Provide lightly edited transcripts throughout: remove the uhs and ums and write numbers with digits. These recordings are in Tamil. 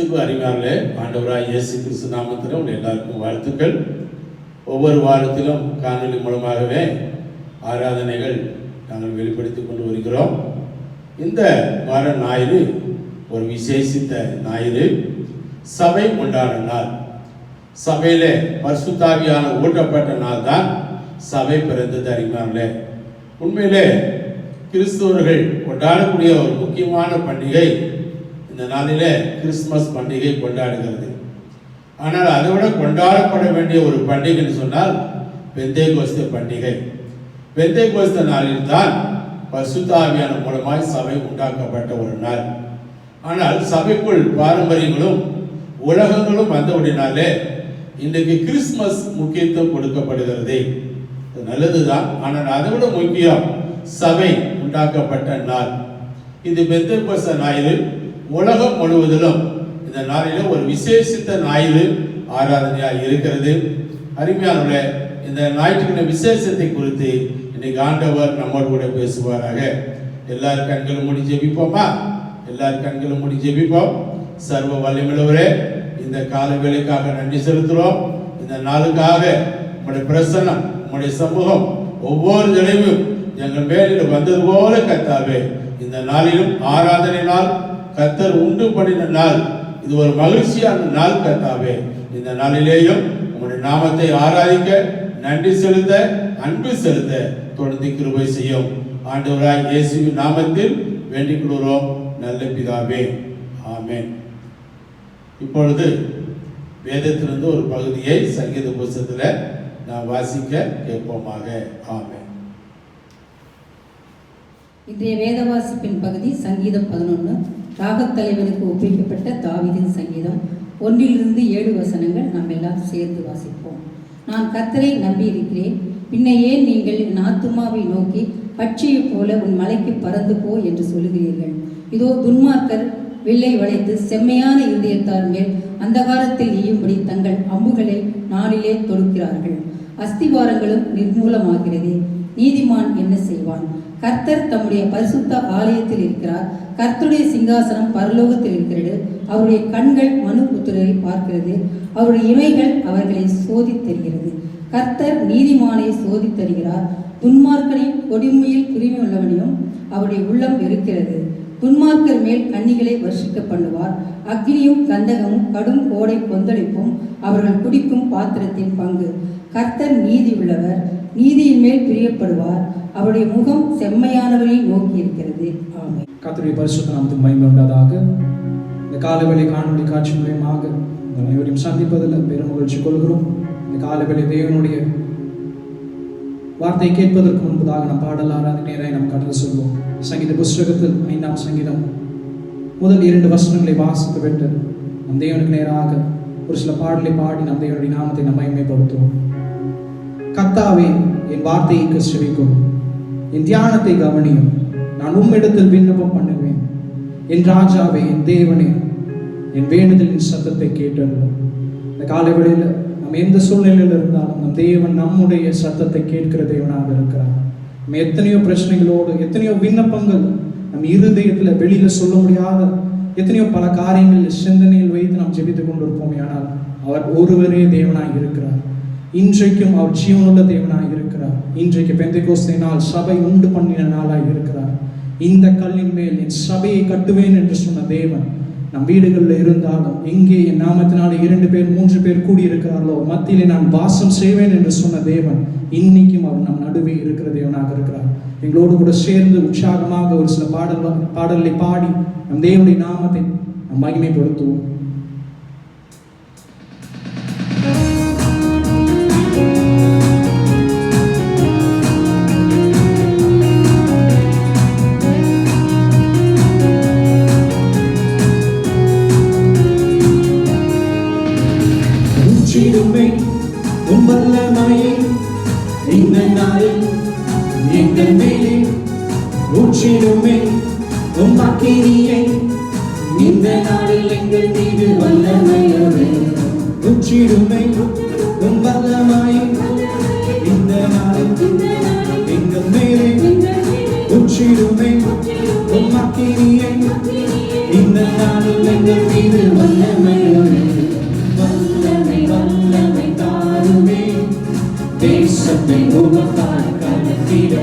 கிறிஸ்துவுக்கு அருமையானவர்களே, ஆண்டவராய் இயேசு கிறிஸ்து நாமத்தில் உங்கள் எல்லாருக்கும் வாழ்த்துக்கள். ஒவ்வொரு வாரத்திலும் காணொலி மூலமாகவே ஆராதனைகள் நாங்கள் வெளிப்படுத்தி கொண்டு வருகிறோம். இந்த வார ஞாயிறு ஒரு விசேஷித்த ஞாயிறு, சபை கொண்டாட நாள். சபையிலே பரிசுத்தாவியான ஊட்டப்பட்ட நாள் தான் சபை பிறந்தது. அருமையானவர்களே, உண்மையிலே கிறிஸ்தவர்கள் கொண்டாடக்கூடிய ஒரு முக்கியமான பண்டிகை இந்த நாளிலே கிறிஸ்துமஸ் பண்டிகை கொண்டாடுகிறது. ஆனால் அதை விட கொண்டாடப்பட வேண்டிய ஒரு பண்டிகைன்னு சொன்னால் பெந்தேகோஸ்தே பண்டிகை. பெந்தேகோஸ்தே நாளில் தான் பரிசுத்த ஆவியான மூலமாய் சபை உண்டாக்கப்பட்ட ஒரு நாள். ஆனால் சபைக்குள் பாரம்பரியங்களும் உலகங்களும் வந்தவுடனாலே இன்றைக்கு கிறிஸ்துமஸ் முக்கியத்துவம் கொடுக்கப்படுகிறது. நல்லதுதான். ஆனால் அதை விட முக்கியம் சபை உண்டாக்கப்பட்ட நாள். இது பெந்தேகோஸ்தே ஞாயிறு உலகம் முழுவதிலும் இந்த நாளில் ஒரு விசேஷித்த ஞாயிறு ஆராதனையாக இருக்கிறது. அருமையானவர்களே, இந்த ஞாயிற்றுக்கிழமை விசேஷத்தை குறித்து இன்னைக்கு ஆண்டவர் நம்மோடு கூட பேசுவாராக. எல்லாரும் கண்களும் மூடி ஜெபிப்போமா? எல்லாரும் கண்களும் மூடி ஜெபிப்போம். சர்வ வல்லமையுள்ளவரே, இந்த கால வேளைக்காக நன்றி செலுத்துகிறோம். இந்த நாளுக்காக உங்களுடைய பிரசன்னம், உங்களுடைய சமூகம் ஒவ்வொரு தடவையும் எங்கள் மேலில் வந்தது போல கர்த்தாவே, இந்த நாளிலும் ஆராதனை நாள், கர்த்தர் உண்டு பண்ணின நாள், இது ஒரு மகிழ்ச்சியான நாள் கர்த்தாவே. இந்த நாளிலேயும் உங்களுடைய நாமத்தை ஆராதிக்க, நன்றி செலுத்த, அன்பு செலுத்த தொடர்ந்து கிருபை செய்யும். ஆண்டவராய் இயேசுவின் நாமத்தில் வேண்டிக் கொள்கிறோம் நல்ல பிதாவே, ஆமென். இப்பொழுது வேதத்திலிருந்து ஒரு பகுதியை சங்கீத புஸ்தகத்தில் நான் வாசிக்க கேட்போமாக. ஆமென். இன்றைய வேத வாசிப்பின் பகுதி சங்கீதம் 11. ராகத்தலைவனுக்கு ஒப்பிக்கப்பட்ட தாவீதின் சங்கீதம் 1-7 வசனங்கள் நாம் எல்லாம் சேர்ந்து வாசிப்போம். நான் கர்த்தரை நம்பி இருக்கிறேன், பின்ன ஏன் நீங்கள் என் ஆத்துமாவை நோக்கி பட்சியைப் போல உன் மலைக்கு பறந்து போ என்று சொல்லுகிறீர்கள்? இதோ துன்மார்க்கர் வில்லை வளைத்து செம்மையான இருதயத்தார் மேல் அந்தகாரத்தில் எய்யும்படி தங்கள் அம்புகளை நாளிலே தொடுக்கிறார்கள். அஸ்திவாரங்களும் நிர்மூலமாகிறது. நீதிமான் என்ன செய்வான்? கர்த்தர் தம்முடைய பரிசுத்த ஆலயத்தில் இருக்கிறார். கர்த்தருடைய சிங்காசனம் பரலோகத்தில் இருக்கிறது. அவருடைய கண்கள் மனுபுத்திரரை பார்க்கிறது. அவருடைய இமைகள் அவர்களை சோதித்தருகிறது. கர்த்தர் நீதிமானை சோதித்தருகிறார். துன்மார்க்கனையும் கொடுமையில் கிருமி உள்ளவனையும் அவருடைய உள்ளம் இருக்கிறது. துன்மார்க்கர் மேல் கன்னிகளை வர்ஷிக்க பண்ணுவார். அக்னியும் கந்தகமும் கடும் கோடை கொந்தளிப்பும் அவர்கள் குடிக்கும் பாத்திரத்தின் பங்கு. கர்த்தர் நீதி உள்ளவர், நீதியின் மேல் பிரியப்படுவார். அவருடைய முகம் செம்மையானவரை நோக்கி இருக்கிறது. ஆமென். கர்த்தருடைய பரிசுத்த நாமத்துக்கு மகிமை உண்டாதாக. இந்த காலவேளை காணொலி காட்சி மூலமாக அனைவரையும் சந்திப்பதில் பெரும் மகிழ்ச்சி கொள்கிறோம். இந்த காலவேளை தேவனுடைய வார்த்தை கேட்பதற்கு முன்பதாக நம் பாடல் ஆராதனை நாம் கடந்து சொல்வோம். சங்கீத புஸ்தகத்தில் 5ஆம் சங்கீதம் முதல் 2 வசனங்களை வாசித்து விட்டு நம் தேவனுக்கு நேராக ஒரு சில பாடலை பாடி நம் தேவனுடைய நாமத்தை நாம் மகிமைப்படுத்துவோம். கர்த்தாவே, என் வார்த்தைக்கு செவிக்கும், என் தியானத்தை கவனியும். நான் உம்மிடத்தில் விண்ணப்பம் பண்ணுவேன். என் ராஜாவே, என் தேவனே, என் வேண்டுதலின் சத்தத்தை கேட்டருளும். இந்த காலவெளியில் நம்ம எந்த சூழ்நிலையில் இருந்தாலும் நம் தேவன் நம்முடைய சத்தத்தை கேட்கிற தேவனாக இருக்கிறார். நம்ம எத்தனையோ பிரச்சனைகளோடு, எத்தனையோ விண்ணப்பங்கள் நம் இருதயத்தில் வெளியில சொல்ல முடியாத எத்தனையோ பல காரியங்கள் சிந்தனையில் வைத்து நாம் ஜெபித்துக் கொண்டிருப்போம். ஆனால் அவர் ஒருவரே தேவனாய் இருக்கிறார். இன்றைக்கும் அவர் ஜீவனுள்ள தேவனாய் இருக்கிறார். இன்றைக்கு பெந்தேகோஸ்தே நாள், சபை உண்டு பண்ணின நாளாய் இருக்கிறார். இந்த கல்லின் மேல் என் சபையை கட்டுவேன் என்று சொன்ன தேவன் நம் வீடுகளில் இருந்தாலும், எங்கே என் நாமத்தினாலே 2 பேர் 3 பேர் கூடியிருக்கிறார்களோ மத்தியிலே நான் வாசம் செய்வேன் என்று சொன்ன தேவன் இன்னைக்கும் அவர் நம் நடுவே இருக்கிற தேவனாக இருக்கிறார். எங்களோடு கூட சேர்ந்து உற்சாகமாக ஒரு சில பாடலை பாடி நம் தேவனுடைய நாமத்தை நாம் மகிமைப்படுத்துவோம். இந்த நாளில் எங்கள் மேலே ஊற்றிடுமே உம் அக்கினியை. இந்த நாளில் எங்கள் மீது வல்லமையவே ஊற்றிடுமே உம் வல்லமையை. இந்த நாளில் எங்கள் மேலே ஊற்றிடுமே உம் அக்கினியை. இந்த நாளில் எங்கள் மீது வல்லமையோடு வல்லமை வல்லமை தாருமே தேசத்தை உமக்காய் கலத்திட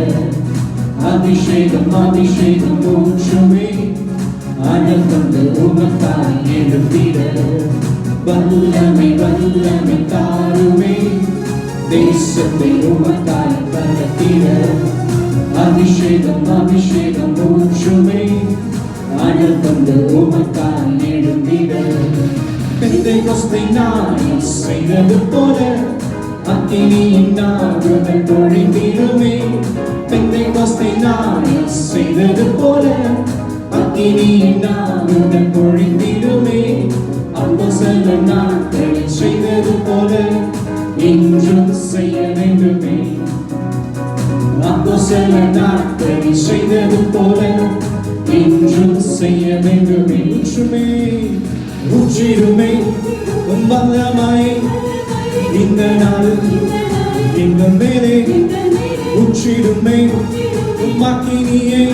அபிஷேகம் அபிஷேகம் ஊற்றுமே அனல் கொண்டு உமக்காய் எழுந்திட வல்லமை வல்லமை தாருமே தேசத்தை உமக்காய் கலத்திட அபிஷேகம் அபிஷேகம் ஊற்றுமே அனல் கொண்டு உமக்காய் எழுந்திட பெந்தைக்கோஸ்தை நாளில் செய்தது போல அக்கினியின் நாடுகள் பொழிந்திடுமே பெந்தைக்கோஸ்தை நாளில் செய்தது போல அக்கினியின் நாடுகள் பொழிந்திடுமே அப்போஸ்தலர் நாட்களில் செய்தது போல இன்றும் செய்ய வேண்டுமே அப்போஸ்தலர் நாட்களில் செய்தது போல இன்றும் செய்ய வேண்டுமே ஊற்றுமே ஊற்றிடுமே உம் வல்லமை இந்த நாளில் எங்கள் மேலே ஊற்றிடுமே உம் அக்கினியை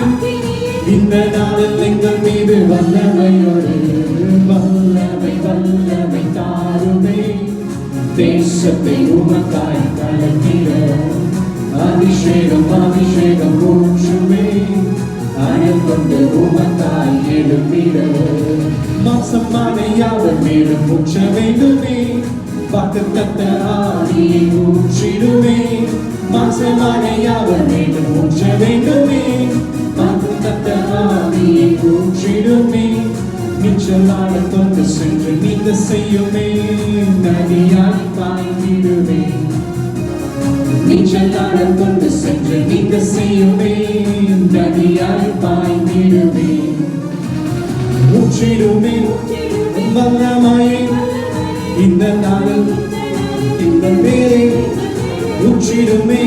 இந்த நாளில் எங்கள் மீது வல்லமையோடு வல்லமை வல்லமை தாருமே தேசத்தை உமக்காய் கலத்திட அபிஷேகம் அபிஷேகம் ஊற்றுமே அனல் கொண்டு உமக்காய் எழுப்பிட மாசமான யாவர் மேலும் ஊற்ற வேண்டுமே வாக்குத்தத்த ஆவியை ஊற்றிடுமே மாசமான யாவர் மேலும் ஊற்ற வேண்டுமே வாக்குத்தத்த ஆவியை ஊற்றிடுமே நிச்சலான கொண்டு சென்று நீங்க செய்யுமே நதியாய் பாய்ந்திடுமே நீச்சலான கொண்டு சென்று நீங்க செய்யுமே நதியாய் பாய்ந்திடுமே ஊற்றிடுமே வல்லமையை இந்த நாளில் இந்த வேலை ஊற்றிடுமே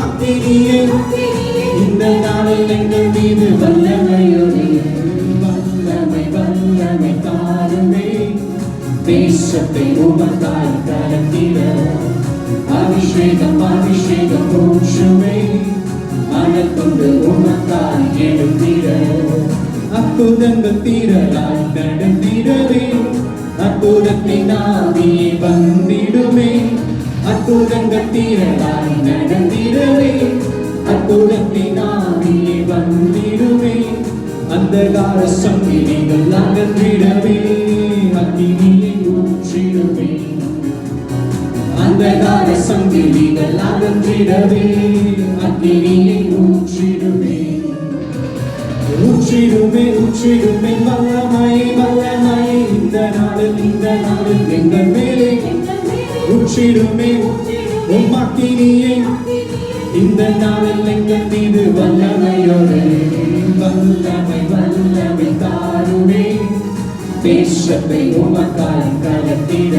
அக்கினியை இந்த நாளில் எங்கள் மீது வல்லமையோடு வல்லமை வல்லமை தாருமே தேசத்தை உமக்காய் கலத்திட அபிஷேகம் அபிஷேகம் ஊற்றுமே அனல் கொண்டு உமக்காய் எழுந்திட அற்புதங்கள் தீரலாய் நடந்திடவே அற்புதத்தின் ஆவியை வந்திடுமே அற்புதங்கள் தீரலாய் நடந்திடவே அற்புதத்தின் ஆவியை வந்திடுமே அந்தகார சங்கிலிகள் அகற்றிடவே அக்கினியை ஊற்றிடுமே அந்தகார சங்கிலிகள் அகற்றிடவே அக்கினியை ஊற்றிடுமே ஊற்றிடுமே ஊற்றிடுமே வல்லமையை வல்லமையை இந்த நாளில் எங்கள் மேலே ஊற்றிடுமே உம் அக்கினியை இந்த நாளில் எங்கள் மீது வல்லமையோடு வல்லமை வல்லமை தாருமே தேசத்தை உமக்காய் கலத்திட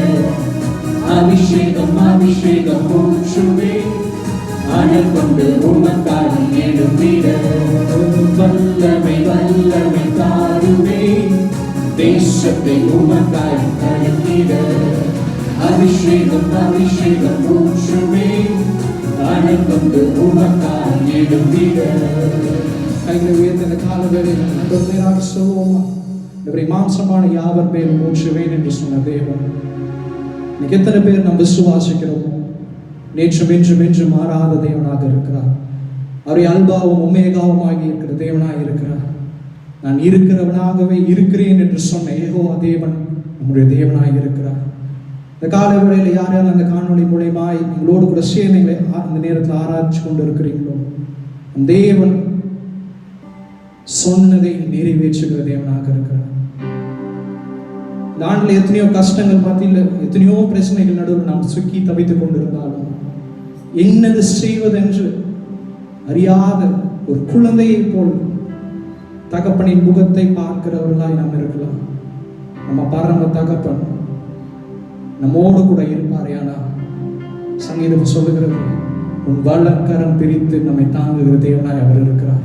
அபிஷேகம் அபிஷேகம் ஊற்றுமே அனல் கொண்டு உமக்காய் எழுந்திட வல்லமை வல்லமை தாருமே தேசத்தை உமக்காய் கலத்திட அபிஷேகம் அபிஷேகம் ஊற்றுமே அனல் கொண்டு உமக்காய் எழுந்திட கைகளை உயர்த்த இந்த கால வேளையில் நேராக சொல்வோமா இவரை மாம்சமான யாவர் மேல் ஊற்றுவேன் என்று சொன்ன தேவன் இன்னைக்கு எத்தனை பேர் நாம் விசுவாசிக்கிறோமோ நேற்றும் என்றும் என்றும் மாறாத தேவனாக இருக்கிறார் அவரை அல்பாவும் உமேகாவும் ஆகி இருக்கிற தேவனாக இருக்கிறார் நான் இருக்கிறவனாகவே இருக்கிறேன் என்று சொன்ன யெகோவா தேவன் நம்முடைய தேவனாக இருக்கிறார் இந்த கால வேளையில் யார் யார் அந்த காணொளி மூலமா எங்களோடு கூட சேர்ந்து இந்த நேரத்தில் ஆராய்ச்சி கொண்டு இருக்கிறீங்களோ தேவன் சொன்னதை நிறைவேற்றுகிற தேவனாக இருக்கிறார் இந்த ஆண்டில் எத்தனையோ கஷ்டங்கள் மத்தியில் எத்தனையோ பிரச்சனைகள் நடுவில் நாம் சுக்கி தவித்துக் கொண்டிருந்தாலும் என்னது செய்வதென்று அறியாத ஒரு குழந்தையை போல் தகப்பனின் முகத்தை பார்க்கிறவர்களாய் நாம் இருக்கலாம். நம்ம பரம தகப்பன் நம்மோடு கூட இருப்பார். ஆனால் சங்கீதம் சொல்லுகிறது, உன் வலக்கரம் பிரித்து நம்மை தாங்குகிற தேவனாய் அவர் இருக்கிறார்.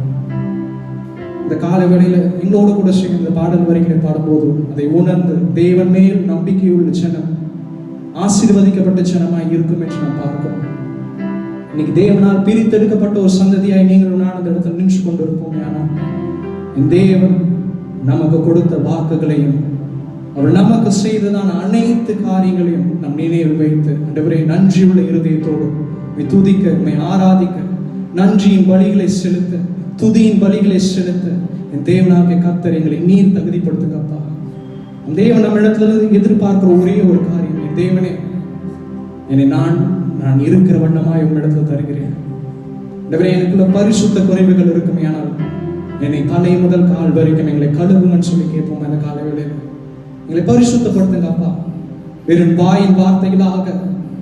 இந்த கால வேளையில எங்களோடு கூட சேர்ந்து இந்த பாடல் வரிகளை பாடும்போது அதை உணர்ந்து தேவன் மேல் நம்பிக்கையுள்ள ஜனம் ஆசீர்வதிக்கப்பட்ட ஜனமாய் இருக்கும் என்று நாம் பார்க்கிறோம். இன்னைக்கு தேவனால் பிரித்தெடுக்கப்பட்ட ஒரு சந்ததியாய் நீங்களும் நான் அந்த இடத்துல நின்று கொண்டிருப்போம். ஆனால் என் தேவன் நமக்கு கொடுத்த வாக்குகளையும் அவர் நமக்கு செய்ததான அனைத்து காரியங்களையும் நம் நினைவில் வைத்து ஆண்டவரே நன்றியுள்ள இருதயத்தோடு துதிக்க, ஆராதிக்க, நன்றியின் பலிகளை செலுத்த, துதியின் பலிகளை செலுத்த என் தேவனாகிய கர்த்தர் எங்களை நீர் தகுதிப்படுத்துங்கப்பா. தேவன் நம்ம இடத்துல எதிர்பார்க்கிற ஒரே ஒரு காரியம், என் தேவனே என்னை நான் இருக்கிற வண்ணமாய் உங்களிடத்துல தருகிறேன். எனக்குள்ள பரிசுத்த குறைவுகள் இருக்குமே, ஆனால் என்னை தலை முதல் கால் வரைக்கும் எங்களை கழுவுங்கன்னு சொல்லி கேட்போம். அந்த கால வேளையில் எங்களை பரிசுத்தப்படுத்துங்கப்பா. வெறும் வாயின் வார்த்தைகளாக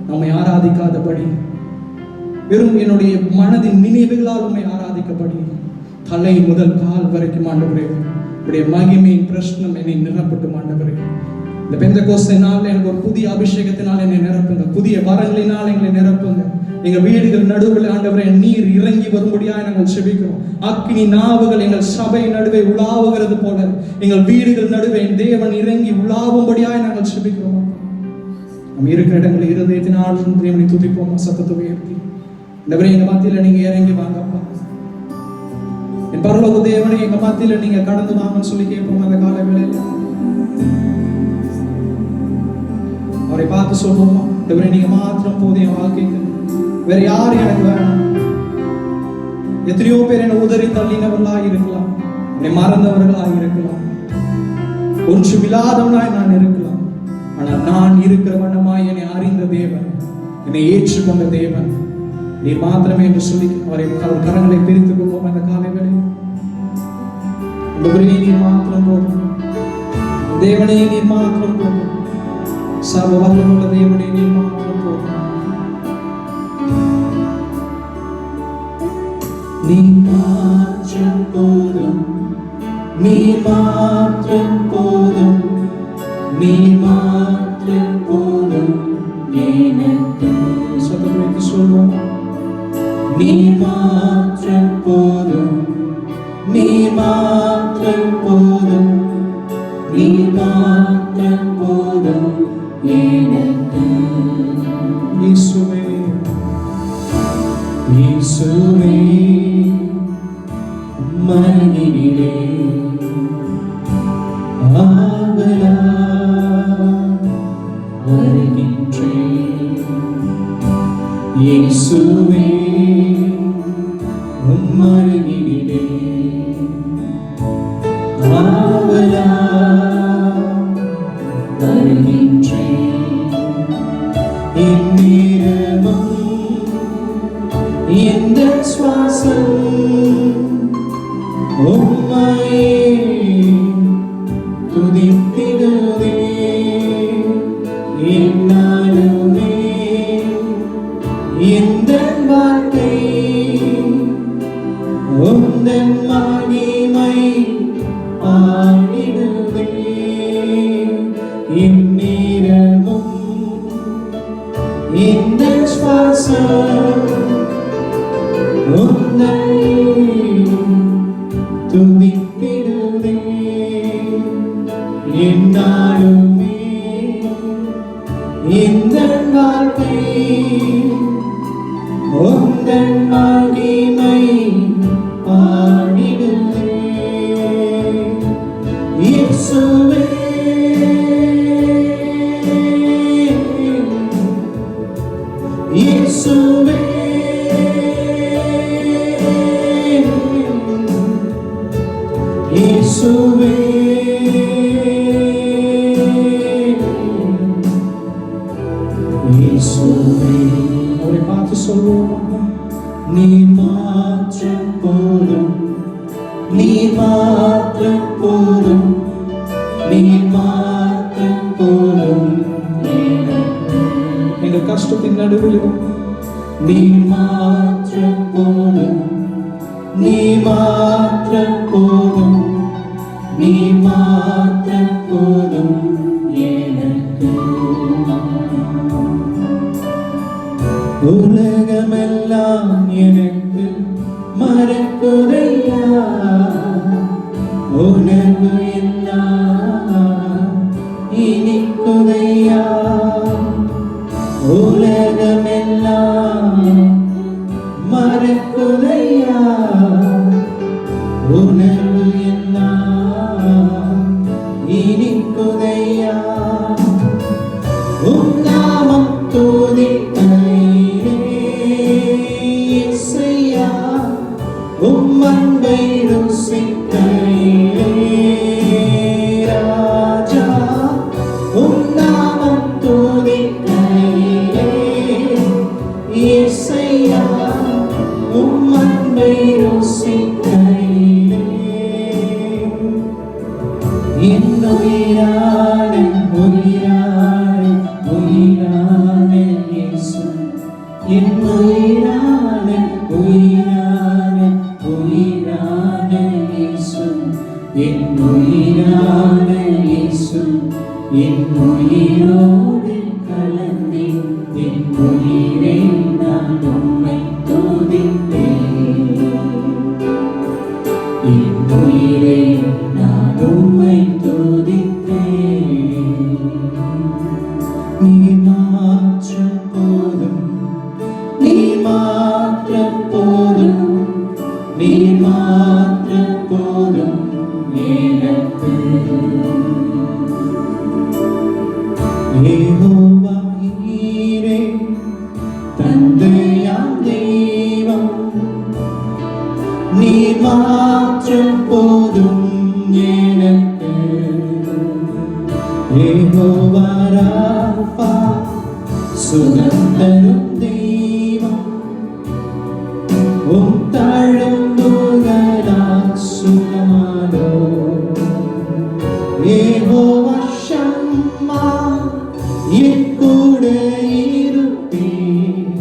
நம்மை ஆராதிக்காதபடி, வெறும் என்னுடைய மனதின் நினைவுகளால் உண்மை ஆராதிக்கப்படி, தலை முதல் கால் வரைக்கும் ஆண்டவரே உடைய மகிமையின் பிரச்சனம் என்னை நிரப்பட்டும் ஆண்டவரே. இந்த பெந்தெகோஸ்தே நாளில் எனக்கு ஒரு புதிய அபிஷேகத்தினால் என்னை நிரப்புங்க, புதிய வரங்களினால் எங்களை நிரப்புங்க. எங்க வீடுகள் நடுவில் ஆண்டவரே நீர் இறங்கி வரும்படியாக நாங்கள் செபிக்கிறோம். அக்கினி நாவுகள் எங்கள் சபை நடுவே உலாவுகிறது போல எங்கள் வீடுகள் நடுவே தேவன் இறங்கி உலாவும்படியாக நாங்கள் செபிக்கிறோம். நம்ம இருக்கிற இடங்களில் இருதயத்தினால் தேவனை துதிப்போம், சத்தத்தை உயர்த்தி. ஆண்டவரே எங்க மத்தியில நீங்க இறங்கி வாங்கப்பா. என் பரலோக தேவனை எங்க மத்தியில நீங்க கடந்து வாங்கன்னு சொல்லி கேட்போம். அந்த கால வேளையில அவரை பார்த்து சொல்லுவோமா, ஆண்டவரே நீங்க மாத்திரம் போதிய வாழ்க்கைக்கு, வேற யாரும் எனக்கு வேணாம். எத்தனையோ பேர் என்னை உதறி தள்ளினவர்களாக இருக்கலாம், என்னை மறந்தவர்களாக இருக்கலாம், ஒன்றுமில்லாதவனாய் நான் இருக்கலாம். ஆனால் நான் இருக்கிற வண்ணமாய் என்னை அறிந்த தேவன், என்னை ஏற்றுக்கொண்ட தேவன் நீர் மாத்திரமே என்று சொல்லி அவரை அவர் கரங்களை பிரித்துக் கொள்வோம். அந்த காலை வேளையில் நீர் மாத்திரம் போதும், தேவனே நீர் மாத்திரம் போதும், சர்வ வல்லமுள்ள தேவனே நீர் மாத்திரம் போதும். நீ மாற்றம் போதும், நீ மாற்றம் போதும், நீ மாற்றம் போதும் எனக்கு. சத்தத்தை சொல்வோம். நீ மாற்றம் போதும், நீ மாற்றம் போதும், நீ மாற்றம் போதும் எனக்கு. இயேசுவே இயேசுவே மனிதனே ஆவலா வருகின்றேன். இயேசுவே மனிதனே ஆவலா வருகின்றேன். இந்நேரமும் எந்த சுவாசம் உம்மையே துதித்திடுதே. என்னாலுமே எந்த வார்த்தை உந்தன் மகிமை பாடிடுதே. இந்நேரமும் எந்த சுவாசம் உன்னை துதித்திடுதே. என்னாலுமே இந்த வாழ்க்கை உந்தன் மகிமை பாடிடுதே. இயேசுவே இயேசுவே இயேசுவே இயேசுவே. அவரை பார்த்து சொல்வோம். நீ மாற்றம் போதும், நீ மாற்றம் போதும், நீ மாற்றம் போதும் எங்கள் கஷ்டத்தின் நடுவிலும் நீ மாற்றம் போதும், நீ மாற்றம் போதும், நீ மாற்றம் போதும் எனக்கு. உலகமெல்லாம் எனக்கு மறக்குதையா, உணர்வு எல்லாம் இனிக்குதையா. உலகமெல்லாம் மறக்குதையா, உணர்வு எல்லாம் உம் அன்பை ருசிக்கையிலே ராஜா உம் நாமம் துதிக்கையிலே இயேசையா உம் அன்பை ருசிக்கையிலே என் உயிரான உயிரான உயிரான இயேசு என் உயிரான உயிரான உயிரான இயேசு என் உயிரான இயேசு என் உயிரோடு கலந்தே என் உயிரை நான் உம்மை துதிப்பேன் என் உயிரை நான் உம்மை துதிப்பேன் நீ மாற்றம் போதும் நீ மாற்றம் போதும் நீ மாற்றம் போதும் எனக்கு யெகோவா ஈரே தந்தையாம் தெய்வம் நீ மாற்றம் போதும் எனக்கு யெகோவா ராஃபா சுகம் தரும் தெய்வம் உம் தழும்புகளால் சுகமானோ யெகோவா ஷம்மா என் கூட இருப்பேன்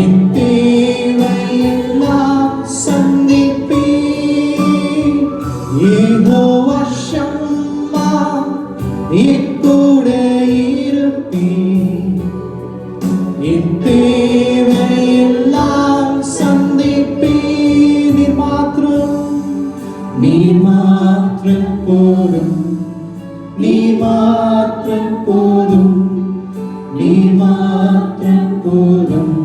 என் தேவையெல்லாம் சந்திப்பேன் யெகோவா ஷம்மா என் கூட இருப்பேன் என் தேவையெல்லாம் சந்திப்பேன் நீர் மாற்றம் போதும் நீர் மாற்றம் போதும் நீர் மாற்றம் போதும்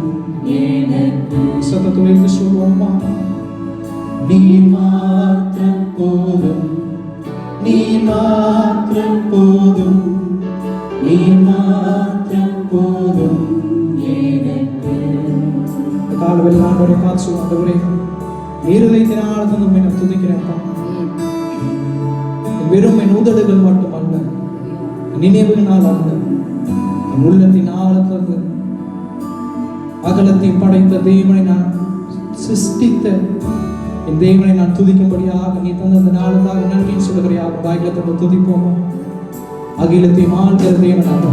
எனக்கு சத்தத்துடைத்து சொல்வோம்மா. நீர் மாற்றம் போதும் நீர் மாற்றம் போதும் நீர் மாற்றம் போதும் எனக்கு காலவெல்லாம் ஆண்டவரை பார்த்து சொல்லுவோம். ஆண்டவரே இருதயத்தின் ஆழத்தை உம்மை நான் துதிக்கிறேன்ப்பா. வெறும் என் உதடுகள் மட்டுமல்ல, நினைவுகளால் அல்ல, என் உள்ளத்தின் ஆழத்திலிருந்து அகலத்தை படைத்த தேவனை நான் சிருஷ்டித்த என் தேவனை நான் துதிக்கும்படியாக நீ தந்த அந்த நாளுக்காக நன்றின்னு சொல்லுகிறையாக வாய்களத்தை துதிப்போமா. அகிலத்தையும் ஆள்கிற தேவனாக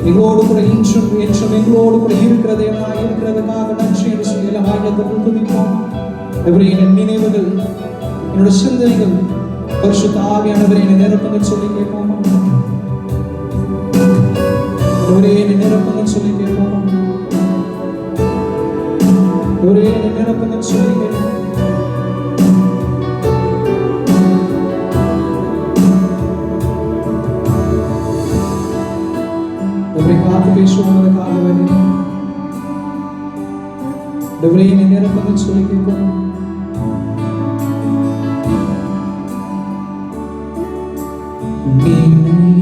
எங்களோடு கூட இன்றும் என்றும் எங்களோடு கூட இருக்கிற தேவனாக இருக்கிறதுக்காக நன்றி என்று சொல்லி எல்லாம் வாய்களத்தை துதிப்போம். என் நினைவுகள் என்னோட சிந்தனைகள் பரிசுத்த ஆவியானவரை என்னை நிரப்புங்கன்னு சொல்லி கேட்போமா. ஒரே என்னை நிரப்புங்கன்னு சொல்லி கேட்போமா. ஒரே என்னை நிரப்புங்கன்னு சொல்லி கேட்போம். ஒரே பார்த்து பேசுவோம். அந்த காலவரை ஒரே என்னை நிரப்புங்கன்னு சொல்லி கேட்போம்.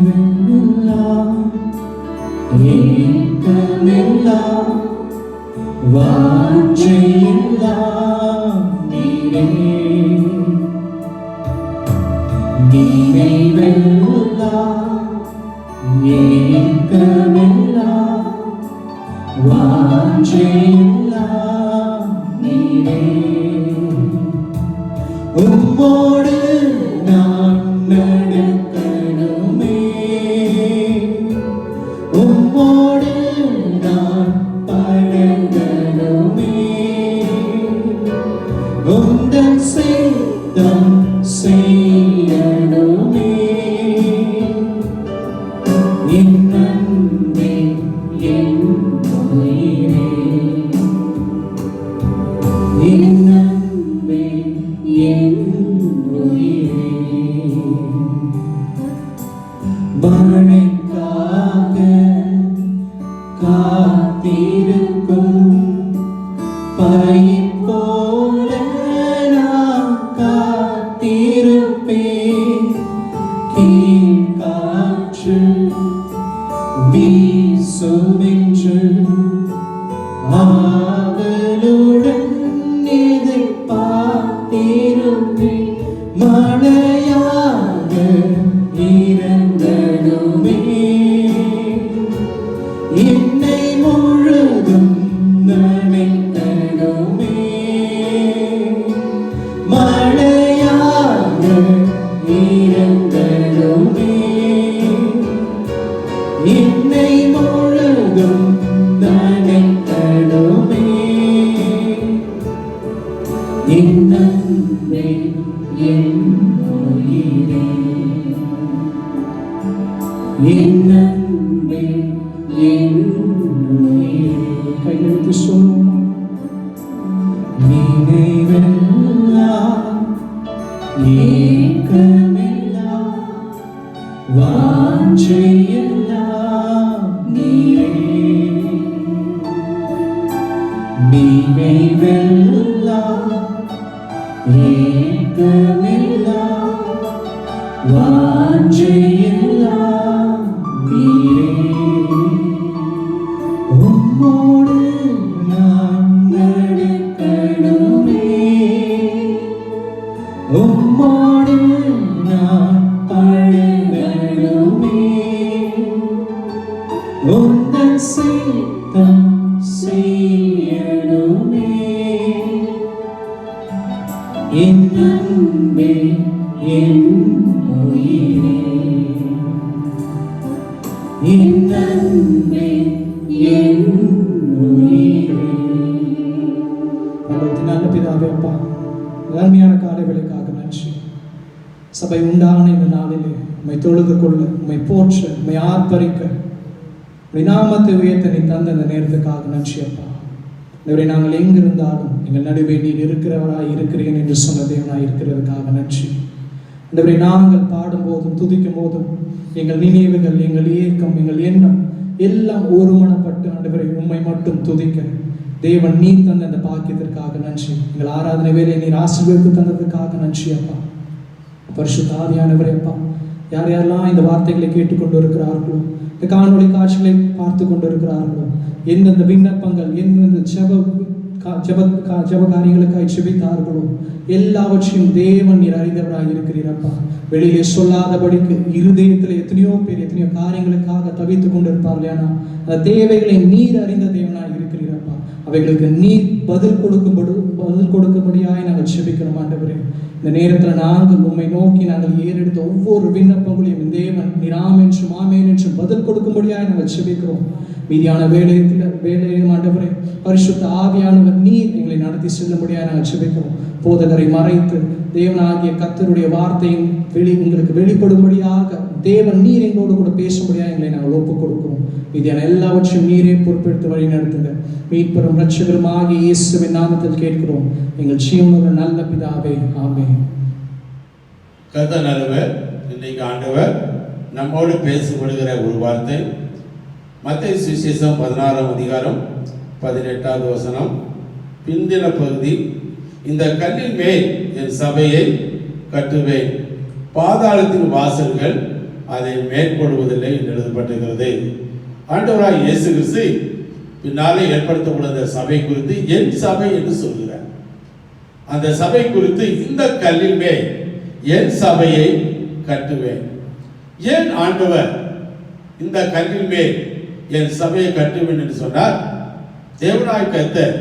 நினைவெல்லாம் ஏக்கமெல்லாம் வாஞ்சையெல்லாம் நீரே. நினைவெல்லாம் ஏக்கமெல்லாம் வாஞ்சையெல்லாம் நீரே. உம்மோடு நான் நடக்கணுமே, உம்மோடு நான் பழகணுமே, உந்தன் சித்தம் செய்யணுமே. என் அன்பே என் உயிரே, என் அன்பே என் உயிரே. மழைக்காக காத்திருக்கும் பயிர் போல நான் காத்திருப்பேன். கீழ்காற்று வீசுமென்று ஆவலுடன் எதிர்பார்ப்பேன். நினைவெல்லாம் ஏக்கமெல்லாம் வாஞ்சையெல்லாம் நீரே. நினைவெல்லாம் ஏக்கமெல்லாம் வாஞ்சையெல்லாம் நீரே. உம்மோடு நான் நடக்கணுமே, உம்மோடு நான் பழகணுமே, உந்தன் சித்தம் செய்யணுமே. என் அன்பே என் உயிரே, என் அன்பே என் உயிரே. பரலோகத்தின் நல்ல பிதாவே அப்பா, அருமையான காலை வேளைக்காக நன்றி. சபை உண்டான இந்த நாளிலே உம்மை தொழுது கொள்ள, உம்மை போற்ற, உம்மை ஆர்ப்பரிக்க, உம்முடைய நாமத்தை உயர்த்த நீ தந்த அந்த நேரத்துக்காக நன்றி அப்பா. இவரை நாங்கள் எங்கிருந்தாலும் எங்கள் நடுவே நீர் இருக்கிறவராய் இருக்கிறேன் என்று சொன்ன தேவனாய் இருக்கிறதுக்காக நன்றி. இவரை நாங்கள் பாடும்போதும் துதிக்கும் போதும் எங்கள் நினைவுகள், எங்கள் ஏக்கம், எங்கள் எண்ணம் எல்லாம் ஒருமனப்பட்டு ஆண்டவரை உம்மை மட்டும் துதிக்க தேவன் நீர் தந்த அந்த பாக்கியத்திற்காக நன்றி. எங்கள் ஆராதனை வேலை நீர் ஆசீர்வதித்து தந்ததுக்காக நன்றி அப்பா. பரிசுத்த ஆவியானவரே அப்பா, யார் யாரெல்லாம் இந்த வார்த்தைகளை கேட்டுக்கொண்டு இருக்கிறார்களோ, இந்த காணொளி காட்சிகளை பார்த்து கொண்டு இருக்கிறார்களோ, எந்தெந்த விண்ணப்பங்கள், எந்தெந்த ஜப காரியங்களுக்காய் செபித்தார்களோ எல்லாவற்றையும் தேவன் நீர் அறிந்தவராக இருக்கிறீரப்பா. வெளியிலே சொல்லாதபடிக்கு இருதயத்தில் எத்தனையோ பேர் எத்தனையோ காரியங்களுக்காக தவித்துக் கொண்டிருப்பார்கள். ஆனால் அந்த தேவைகளை நீர் அறிந்த தேவனாய் இருக்கிறீரப்பா. அவைகளுக்கு நீர் பதில் கொடுக்கும்படியாய் நாங்கள் செபிக்கிறோம் ஆண்டவரே. இந்த நேரத்தில் நாங்கள் உம்மை நோக்கி நாங்கள் ஏறெடுத்த ஒவ்வொரு விண்ணப்பங்களையும் தேவன் நீர் ஆமென் என்றும் ஆமென் என்றும் பதில் கொடுக்கும்படியாய் நாங்கள் செபிக்கிறோம். மீதியான வேலையும் ஆண்டவரே பரிசுத்த ஆவியானவர் நீர் எங்களை நடத்தி செல்லும்படியாக நாங்கள் செபிக்கிறோம். போதகரை மறைத்து தேவனாகிய கர்த்தருடைய வார்த்தையும் உங்களுக்கு வெளிப்படும்படியாக தேவன் நீர் எங்களோடு கூட பேசும்படியாக எங்களை நாங்கள் ஒப்புக் கொடுக்கிறோம். மீதியான எல்லாவற்றையும் நீரே பொறுப்பெடுத்து வழி நடத்துங்க. மீட்பெரும் இரட்சகரும் ஆகிய இயேசுவின் நாமத்தில் கேட்கிறோம் எங்கள் ஜீவனுள்ள நல்ல பிதாவே, ஆமென். கர்த்தர் நல்லவர். இன்றைக்கு ஆண்டவர் நம்மோடு பேசப்படுகிற ஒரு வார்த்தை மத்தேயு சுவிசேஷம் 16ஆம் அதிகாரம் 18வது வசனம். பிந்தின பகுதி, இந்த கல்லின் மேல் என் சபையை கட்டுவேன், பாதாளத்தின் வாசல்கள் அதை மேற்கொள்வதில்லை என்று எழுதப்பட்டிருக்கிறது. ஆண்டவராய் இயேசு கிறிஸ்து பின்னாலே ஏற்படுத்தப்பட்ட சபை குறித்து என் சபை என்று சொல்கிறார். அந்த சபை குறித்து இந்த கல்லின் மேல் என் சபையை கட்டுவேன். ஏன் ஆண்டவர் இந்த கல்லின் மேல் என் சபையை கட்டுவேன் என்று சொன்னார்? தேவனாய் கர்த்தர்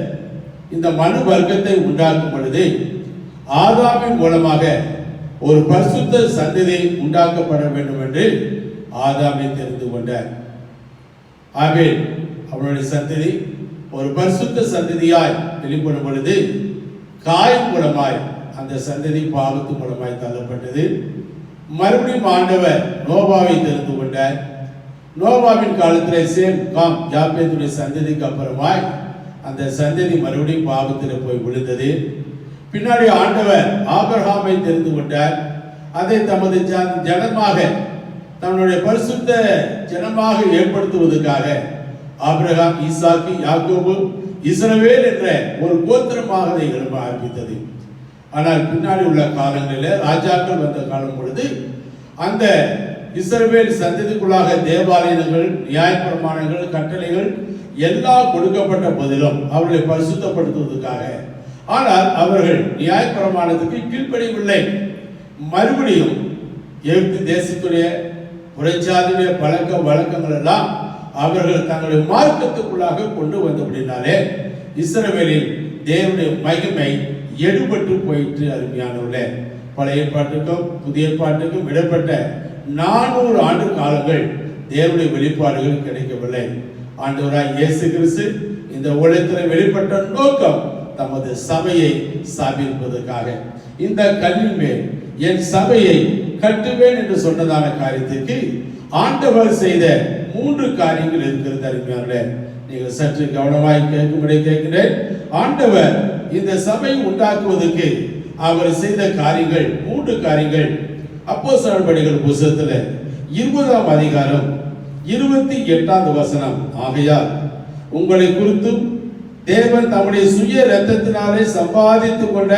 இந்த மனு வர்க்கத்தை உண்டாக்கும் பொழுது ஆதாமின் மூலமாக ஒரு பரிசுத்த சந்ததி உண்டாக்கப்பட வேண்டும் என்று ஆதாமை தெரிந்து கொண்டார். ஆபேல் அவனுடைய சந்ததி ஒரு பரிசுத்த சந்ததியாய் வெளிப்படும் பொழுது காயின் மூலமாய் அந்த சந்ததி பாவத்து மூலமாய் தள்ளப்பட்டது. மறுபடியும் ஆண்டவர் நோவாவை தெரிந்து கொண்டார். நோவாவின் காலத்தில் சேம், காம், யாப்பேத்துடைய சந்ததிக்கு அப்புறமாய் அந்த சந்ததி மறுபடியும் பாவத்தில் போய் விழுந்தது. பின்னாடி ஆண்டவர் ஆபிரகாமை தெரிந்து கொண்டார். அதை தமது ஜனமாக, தன்னுடைய பரிசுத்த ஜனமாக ஏற்படுத்துவதற்காக ஆபிரகாம், ஈசாக்கு, யாக்கோபு, இஸ்ரவேல் என்ற ஒரு கோத்திரமாக அதை எழுப்ப ஆரம்பித்தது. ஆனால் பின்னாடி உள்ள காலங்களில் ராஜாக்கள் வந்த காலம் பொழுது அந்த இஸ்ரவேல் சந்ததிக்குள்ளாக தேவாலயங்கள், நியாயப்பிரமாணங்கள், கட்டளைகள் எல்லாம் கொடுக்கப்பட்ட போதிலும் அவர்களை பரிசுத்தப்படுத்துவதற்காக, ஆனால் அவர்கள் நியாயப்பிரமாணத்துக்கு கீழ்ப்படியவில்லை. மறுபடியும் எகிப்து தேசத்துடைய புறச்சாதிய பழக்க வழக்கங்கள் எல்லாம் அவர்கள் தங்களுடைய மார்க்கத்துக்குள்ளாக கொண்டு வந்தபடினாலே இஸ்ரவேலில் தேவனுடைய மகிமை எடுபட்டு போயிற்று. அருமையானவர்களே, பழைய ஏற்பாட்டுக்கும் புதிய ஏற்பாட்டுக்கும் விடப்பட்ட 400 ஆண்டு காலங்கள் தேவனுடைய வெளிப்பாடுகள் கிடைக்கவில்லை. ஆண்டவராய் இயேசு கிறிஸ்து இந்த உலகத்தில் வெளிப்பட்ட நோக்கம் தமது சபையை ஸ்தாபிப்பதற்காக. இந்த கல்லின் மேல் என் சபையை கட்டுவேன் என்று சொன்னதான காரியத்திற்கு ஆண்டவர் செய்த 3 காரியங்கள் இருக்கிறது. அருமையானவர்களே, நீங்கள் சற்று கவனமாய் கேட்கும்படி கேட்கிறேன். ஆண்டவர் இந்த சபை உண்டாக்குவதற்கு அவர் செய்த காரியங்கள் 3 காரியங்கள் அப்போஸ்தலர் நடபடிகள் புத்தகத்தில் 20ஆம் அதிகாரம் 28வது வசனம். ஆகையால் உங்களை குறித்தும் தேவன் தம்முடைய சுய இரத்தத்தினாலே சம்பாதித்துக் கொண்ட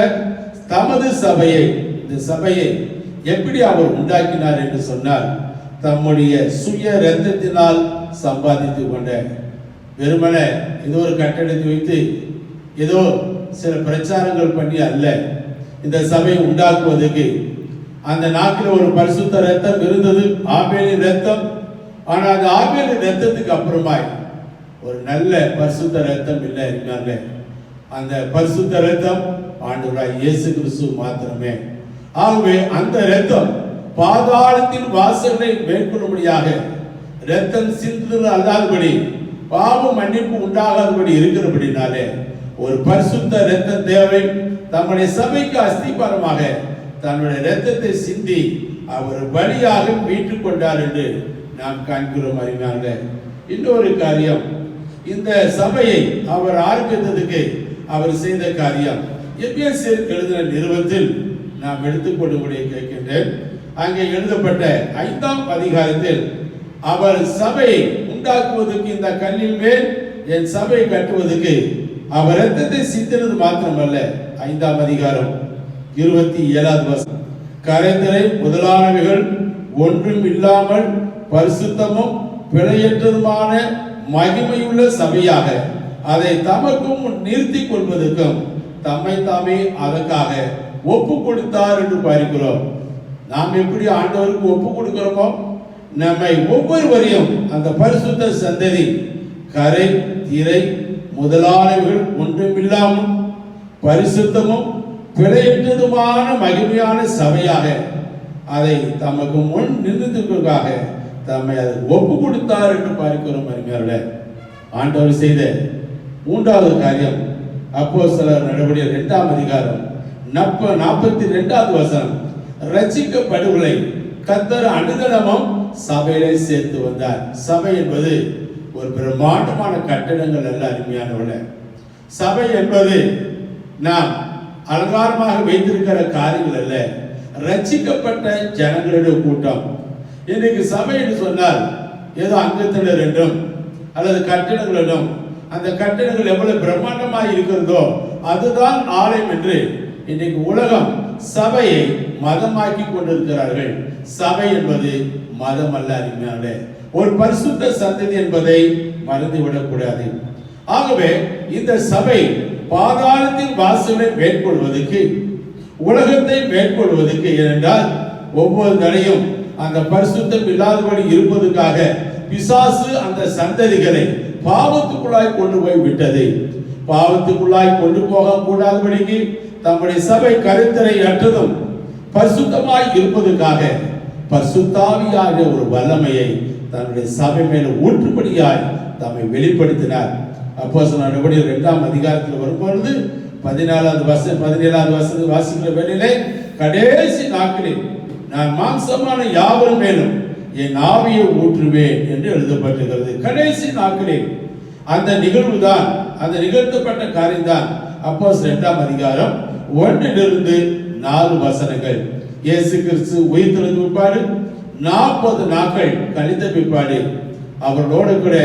தமது சபையை, இந்த சபையை எப்படி அவர் உண்டாக்கினார் என்று சொன்னார், தம்முடைய சுய இரத்தத்தினால் சம்பாதித்துக் கொண்ட. வெறுமனே ஏதோ ஒரு கட்டடத்தை வைத்து ஏதோ சில பிரச்சாரங்கள் பண்ணி அல்ல. இந்த சபையை உண்டாக்குவதற்கு அந்த நாட்டில் ஒரு பரிசுத்த இரத்தம் இருந்தது, ஆபேலின் இரத்தம். ஆனால் அந்த ஆபேலின் இரத்தத்துக்கு அப்புறமாய் ஒரு நல்ல பரிசுத்த இரத்தம் இல்லை இருந்தாங்க. அந்த பரிசுத்த இரத்தம் ஆண்டவராய் இயேசு கிறிஸ்து மாத்திரமே. ஆகவே அந்த இரத்தம் பாதாளத்தின் வாசலை மேற்கொள்ளும்படியாக, இரத்தம் சிந்துதல் அல்லாதபடி, பாவ மன்னிப்பு உண்டாகாதபடி இருக்கிறபடினாலே ஒரு பரிசுத்த இரத்தம் தேவை. தம்முடைய சபைக்கு அஸ்திபாரமாக தன்னுடைய இரத்தத்தை சிந்தி அவர் பலியாக மீட்டுக் கொண்டார் என்று நாம் காண்கிறோம். அறிஞாங்க இன்னொரு காரியம், இந்த சபையை அவர் ஆரம்பித்ததுக்கு அவர் செய்த காரியம் எபேசியருக்கு எழுதின நிருபத்தில் நாம் எடுத்துக்கொள்ளும்படி கேட்கின்றேன். அங்கே எழுதப்பட்ட 5ஆம் அதிகாரத்தில் அவர் சபையை உண்டாக்குவதற்கு, இந்த கல்லின் மேல் என் சபையை கட்டுவதற்கு அவர் இரத்தத்தை சிந்தினது மாத்திரமல்ல, 5ஆம் அதிகாரம் 27வது வசனம், கரைதிரை முதலானவைகள் ஒன்றும் இல்லாமல் பரிசுத்தமும் பிழையற்றதுமான மகிமையுள்ள சபையாக அதை தமக்கும் நிறுத்திக் கொள்வதற்கும் தம்மை தாமே அதற்காக ஒப்பு கொடுத்தார் என்று பார்க்கிறோம். நாம் எப்படி ஆண்டவருக்கு ஒப்பு கொடுக்கிறோமோ, நம்மை ஒவ்வொருவரையும் அந்த பரிசுத்த சந்ததி கரை திரை முதலானவைகள் ஒன்றுமில்லாமல் பரிசுத்தமும் பிழையற்றதுமான மகிமையான சபையாக அதை தமக்கு முன் நிறுத்துவதற்காக தம்மை அதை ஒப்பு கொடுத்தார் என்று பார்க்கிறோம். அறிஞர்களே, ஆண்டவர் செய்த 3வது காரியம் அப்போஸ்தலர் நடபடிகள் 2ஆம் அதிகாரம் 42வது வசனம், ரட்சிக்கப்படுவதை கர்த்தர் அனுதினமும் சபையிலே சேர்த்து வந்தார். சபை என்பது ஒரு பிரம்மாண்டமான கட்டடங்கள் அல்ல. அருமையானவர்களே, சபை என்பது நாம் அலங்காரமாக வைத்திருக்கிற காரியங்கள் அல்ல, ரட்சிக்கப்பட்ட ஜனங்களுடைய கூட்டம். இன்னைக்கு சபை என்று சொன்னால் ஏதோ அங்கத்தினர் என்றும் அல்லது கட்டிடங்கள் என்றும், அந்த கட்டிடங்கள் எவ்வளவு பிரம்மாண்டமாக இருக்கிறதோ அதுதான் ஆலயம் என்று இன்னைக்கு உலகம் சபையை மதமாக்கி கொண்டிருக்கிறார்கள். சபை என்பது மதம் அல்ல. அறிஞர்களே, ஒரு பரிசுத்த சந்ததி என்பதை மறந்துவிடக் கூடாது. ஆகவே இந்த சபை பாதாளத்தின் வாசலை மேற்கொள்வதற்கு, உலகத்தை மேற்கொள்வதற்கு, ஏனென்றால் ஒவ்வொரு தடையும் அந்த பரிசுத்தம் இல்லாதபடி இருப்பதற்காக பிசாசு அந்த சந்ததிகளை பாவத்துக்குள்ளாய் கொண்டு போய் விட்டது. பாவத்துக்குள்ளாய் கொண்டு போக கூடாதபடிக்கு தம்முடைய சபை கருத்தரை அற்றதும் பரிசுத்தமாய் இருப்பதற்காக பரிசுத்தாவியாக ஒரு வல்லமையை தன்னுடைய சபை மேல ஊற்றும்படியாய் தம்மை வெளிப்படுத்தினார். அப்போஸ்தலர் நடபடிகள் 2ஆம் அதிகாரத்தில் வரும்பொழுது 17வது வசனம் வாசிக்கிற வேளையிலே, கடைசி நாட்களில் நான் மாம்சமான யாவரும் மேலும் என் ஆவியை ஊற்றுவேன் என்று எழுதப்பட்டிருக்கிறது. கடைசி நாட்களில் அந்த நிகழ்வு தான், அந்த நிகழ்த்தப்பட்ட காரியம் தான் அப்போஸ்தலர் 2ஆம் அதிகாரம் 1லிருந்து 4 வசனங்கள். இயேசு கிறிஸ்து உயிர்த்தெழுந்த பிற்பாடு 40 நாட்கள் கழித்த பிற்பாடு அவர்களோடு கூட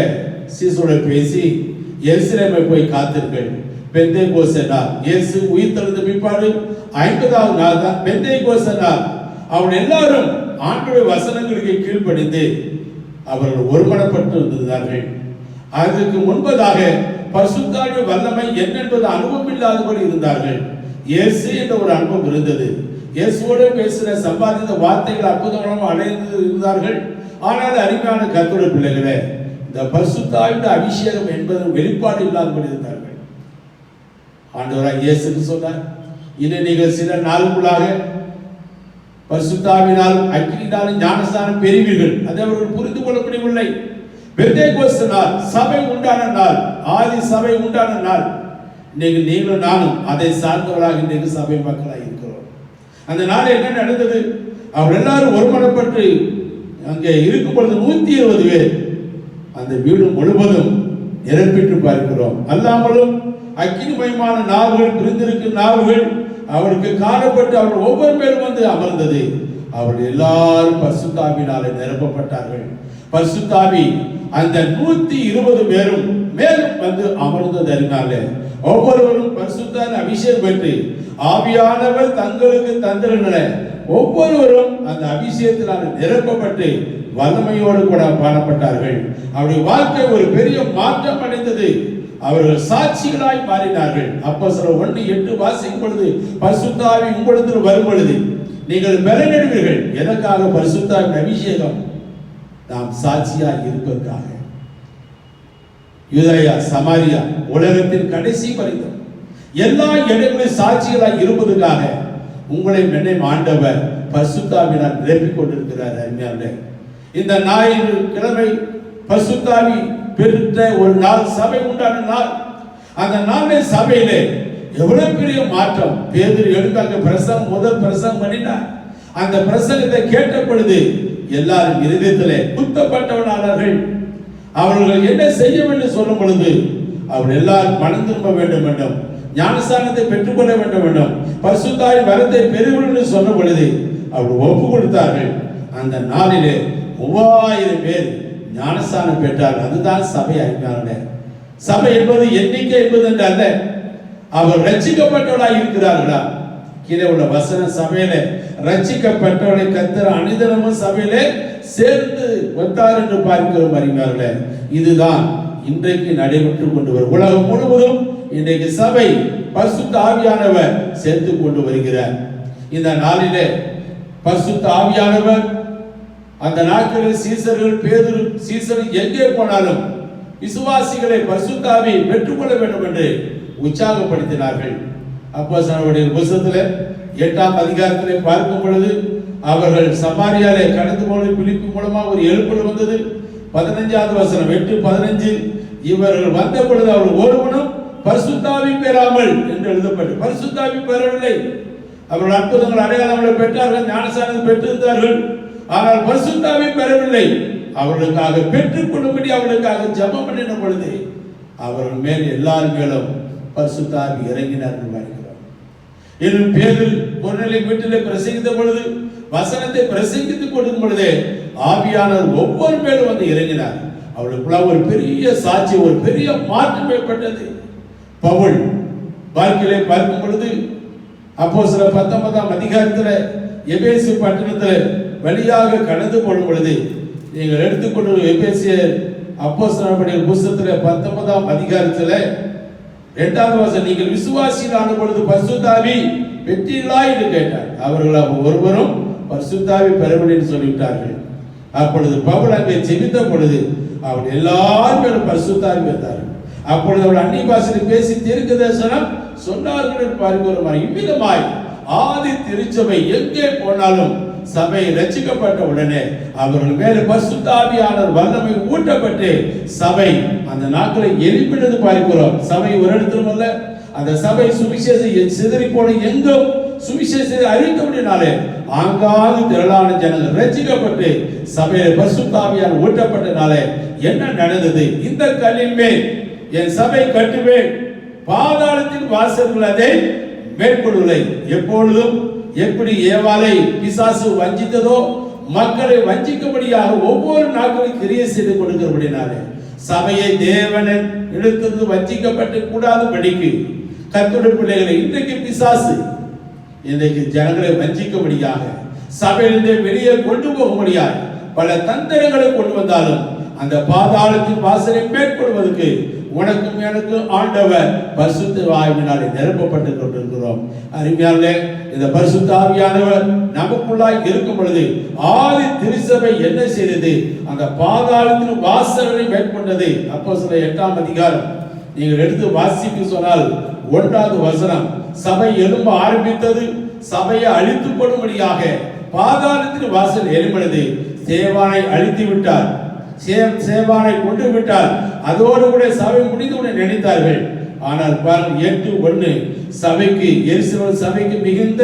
சீசரோடு பேசி, எருசலேமை போய் காத்திருங்கள், பெந்தேகோஸ்தே நாள். இயேசு உயிர்த்தெழுந்த பிற்பாடு 50வது நாள் தான் பெந்தேகோஸ்தே நாள். அவர்கள் எல்லாரும் ஆண்டவருடைய வசனங்களுக்கு கீழ்ப்படிந்து அவர்கள் ஒருமனப்பட்டு இருந்தார்கள். அதற்கு முன்பதாக பரிசுத்தாவிய வல்லமை என்னென்பது அனுபவம் இல்லாதபடி இருந்தார்கள். இயேசு என்ற ஒரு அனுபவம் இருந்தது. இயேசுவோடு பேசுகிற சம்பாதித்த வார்த்தைகள் அற்புதமாக அடைந்து இருந்தார்கள். ஆனால் அருமையான கர்த்தருடைய பிள்ளைகளே, இந்த பரிசுத்தாவிய அபிஷேகம் என்பது வெளிப்பாடு இல்லாதபடி இருந்தார்கள். ஆண்டவராய் இயேசு சொன்னார், இனி நீங்கள் சில நாளுக்குள்ளாக பரிசுத்தாவினால் அக்கினியினாலும் ஞானஸ்நானம் பெறுவீர்கள். அதை அவர்கள் புரிந்து கொள்ள முடியவில்லை. பெந்தேகோஸ்தே நாள், சபை உண்டான நாள், ஆதி சபை உண்டான நாள். இன்னைக்கு நீங்களும் நானும் அதை சார்ந்தவர்களாக இன்றைக்கு சபை மக்களாக இருக்கிறோம். அந்த நாள் என்ன நடந்தது? அவர் எல்லாரும் ஒருமனப்பட்டு அங்கே இருக்கும் பொழுது 120 பேர் அந்த வீடு முழுவதும் நிரப்பிட்டு பார்க்கிறோம். அல்லாமலும் அக்கினிமயமான நாவுகள், பிரிந்திருக்கும் நாவுகள் அவருக்கு காணப்பட்டு அவர்கள் ஒவ்வொரு பேரும் வந்து அமர்ந்தது. அவர்கள் எல்லாரும் பரிசுத்தாவினாலே நிரப்பப்பட்டார்கள். பரிசுத்தாவி அந்த 120 பேரும் மேலும் வந்து அமர்ந்ததனால ஒவ்வொருவரும் பரிசுத்தாவின் அபிஷேகம் பெற்று ஆவியானவர் தங்களுக்கு தந்திரங்கள ஒவ்வொருவரும் அந்த அபிஷேகத்தினால் நிரப்பப்பட்டு வல்லமையோடு கூட காணப்பட்டார்கள். அவருடைய வாழ்க்கை ஒரு பெரிய மாற்றம் அடைந்தது. அவர்கள் சாட்சிகளாய் மாறினார்கள். அப்போஸ்தலர் 1:8 வாசிக்கும் பொழுது, பரிசுத்த ஆவி உங்களிடத்தில் வரும் பொழுது நீங்கள் பலனடைவீர்கள். எதற்காக? பரிசுத்த ஆவியின் அபிஷேகம் நாம் சாட்சியாய் இருப்பதற்காக. யூதேயா, சமாரியா, உலகத்தின் கடைசி பரிதம் எல்லா இடங்களிலும் சாட்சிகளாய் இருப்பதற்காக உங்களை என்னை ஆண்டவர் பரிசுத்த ஆவியினால் நிரப்பிக் கொண்டிருக்கிறார். அருமையானவர்களே, இந்த ஞாயிற்றுக்கிழமை பரிசுத்த ஆவி பெற்ற ஒரு நாள், சபை உண்டான நாள். அந்த நாளில் சபையிலே எவ்வளவு பெரிய மாற்றம். பேதுரு எடுத்தாங்க பிரசங்கம், முதல் பிரசங்கம் பண்ணினார். அந்த பிரசங்கத்தை கேட்ட பொழுது எல்லாரும் இருதயத்திலே குத்தப்பட்டவனானார்கள். அவர்கள் என்ன செய்ய வேண்டும் சொல்லும் பொழுது அவர்கள் எல்லாரும் மனம் திரும்ப வேண்டும் என்றும் ஞானஸ்தானத்தை பெற்றுக்கொள்ள வேண்டும் என்றும் பரிசுத்த ஆவியின் வரத்தை பெறுங்கள் என்று சொன்ன பொழுது அவர்கள் ஒப்பு கொடுத்தார்கள். அந்த நாளிலே 3000 பேர் ஞானஸ்தானம் பெற்றார்கள். அதுதான் சபை. அறிஞர்களே, சபை என்பது எண்ணிக்கை என்பது என்று அல்ல, அவர் ரட்சிக்கப்பட்டவர்களாக இருக்கிறார்களா? கீழே உள்ள வசன சபையில ரட்சிக்கப்பட்டவர்களை கர்த்தர் அனுதினமும் சபையிலே சேர்ந்து வைத்தார் என்று பார்க்கிறோம். அறிஞர்களே, இதுதான் இன்றைக்கு நடைபெற்று கொண்டு வரும். உலகம் முழுவதும் இன்றைக்கு சபை பரிசுத்த ஆவியானவர் சேர்த்து கொண்டு வருகிறார். இந்த நாளிலே பரிசுத்த ஆவியானவர் அந்த நாட்களில் சீசர்கள், பேதுரு சீசர் எங்கே போனாலும் விசுவாசிகளை பரிசுத்த ஆவி பெற்றுக்கொள்ள வேண்டும் என்று உற்சாகப்படுத்தினார்கள். அப்போஸ்தலர்களுடைய புத்தகத்திலே 8ஆம் அதிகாரத்திலே பார்க்கும் பொழுது அவர்கள் சமாரியாலே கடந்து போன பிலிப்பு மூலமா ஒரு எழுப்புதல் வந்தது. 15வது வசனம் 8:15 இவர்கள் வந்த பொழுது அவர்கள் ஒருவனும் பரிசுத்த ஆவி பெறாமல் என்று எழுதப்பட்டு, பரிசுத்த ஆவி பெறவில்லை. அவர்கள் அற்புதங்கள் அடையாளங்களை பெற்றார்கள், ஞானஸ்நானம் பெற்றிருந்தார்கள். ஆனால் பரிசுத்த ஆவி பெறவில்லை. அவர்களுக்காக பெற்றுக் கொள்ளும்படி அவர்களுக்காக ஜெபம் பண்ணின பொழுது அவர்கள் மேல் எல்லாரும் மேலும் பரிசுத்த ஆவி இறங்கினார் என்று பார்க்கிறோம். இன்னும் பேதுரு பொருளை வீட்டிலே பிரசங்கித்த பொழுது, வசனத்தை பிரசங்கித்துக் கொடுக்கும் பொழுதே ஆவியானவர் ஒவ்வொரு மேலும் வந்து இறங்கினார். அவளுக்குள்ள ஒரு பெரிய சாட்சி, ஒரு பெரிய மாற்றம் ஏற்பட்டது. பவுல் வாழ்க்கையிலே பார்க்கும் பொழுது அப்போஸ்தலர் 19ஆம் அதிகாரத்தில் எபேசு பட்டணத்தில் வழியாக கடந்து போடும் பொழுது நீங்கள் எடுத்துக்கொண்டு எபேசியர் அப்போஸ்தலர்களுடைய புத்தகத்தில் 19ஆம் அதிகாரத்தில் 8வது வசனம், நீங்கள் விசுவாசிகளான பொழுது பரிசுத்த ஆவி பெற்றீர்களா என்று கேட்டார். அவர்கள் ஒருவரும் பரிசுத்த ஆவி பெறவில்லை என்று சொல்லிவிட்டார்கள். அப்பொழுது பவுல் அங்கே ஜெபித்த பொழுது அவர் எல்லாரும் பரிசுத்த ஆவி பெற்றார்கள். அப்பொழுது அவர்கள் அந்நிய பாஷையில் பேசி தீர்க்கதரிசனம் சொன்னார்கள் என்று பார்க்கிறோம். இவ்விதமாய் ஆதி திருச்சபை எங்கே போனாலும் சபை ரட்சிக்கப்பட்ட உடனே அவர்கள் மேலே பரிசுத்த ஆவியானவர் வல்லமை ஊட்டப்பட்டு சபை அந்த நாட்களை எழுப்பினது பார்க்கிறோம். சபை ஒரு இடத்திலும் அல்ல, அந்த சபை சுவிசேஷம் சிதறி போன எங்கும் சுவிசேஷத்தை அறிவித்தபடினாலே ஆங்காங்கு திரளான ஜனங்கள் ரட்சிக்கப்பட்டு சபையில பரிசுத்த ஆவியானவர் ஊட்டப்பட்டனாலே என்ன நடந்தது? இந்த கல்லின் மேல் என் சபை கட்டுவேன், பாதாளத்தின் வாசல்கள் அதை மேற்கொள்ளவில்லை. எப்பொழுதும் எப்படி ஏவாளை பிசாசு வஞ்சித்ததோ மக்களை வஞ்சிக்கும்படியாக ஒவ்வொரு நாட்களும் கிரியை செய்து கொடுக்கிறபடினாலே சபையை தேவனன் இழுத்தது வஞ்சிக்கப்பட்டு கூடாதபடிக்கு கர்த்தருடைய பிள்ளைகளை இன்றைக்கு பிசாசு இன்றைக்கு ஜனங்களை வஞ்சிக்கும்படியாக சபையிலிருந்து வெளியே கொண்டு போகும்படியாக பல தந்திரங்களை கொண்டு வந்தாலும் அந்த பாதாளத்தின் வாசலை மேற்கொள்வதற்கு உனக்கும் எனக்கும் ஆண்டவர் பரிசுத்த ஆவியினாலே நிரப்பப்பட்டு கொண்டிருக்கிறோம். அருமையானவர்களே, இந்த பரிசுத்த ஆவியானவர் நமக்குள்ளாய் இருக்கும் பொழுது ஆதி திருச்சபை என்ன செய்தது? அந்த பாதாளத்தின் வாசல்களை மேற்கொண்டது. அப்போஸ்தலர் 8ஆம் அதிகாரம் நீங்கள் எடுத்து வாசிக்க சொன்னால் 1வது வசனம், சபை எழும்ப ஆரம்பித்தது. சபையை அழித்து போடும்படியாக பாதாளத்தின் வாசல் எழும்பினது. சேவானை அழித்து விட்டார், சேவானை கொண்டு விட்டார். அதோடு கூட சபை முடிந்து நினைத்தார்கள். ஆனால் 8:1 சபைக்கு, எருசலேம் சபைக்கு மிகுந்த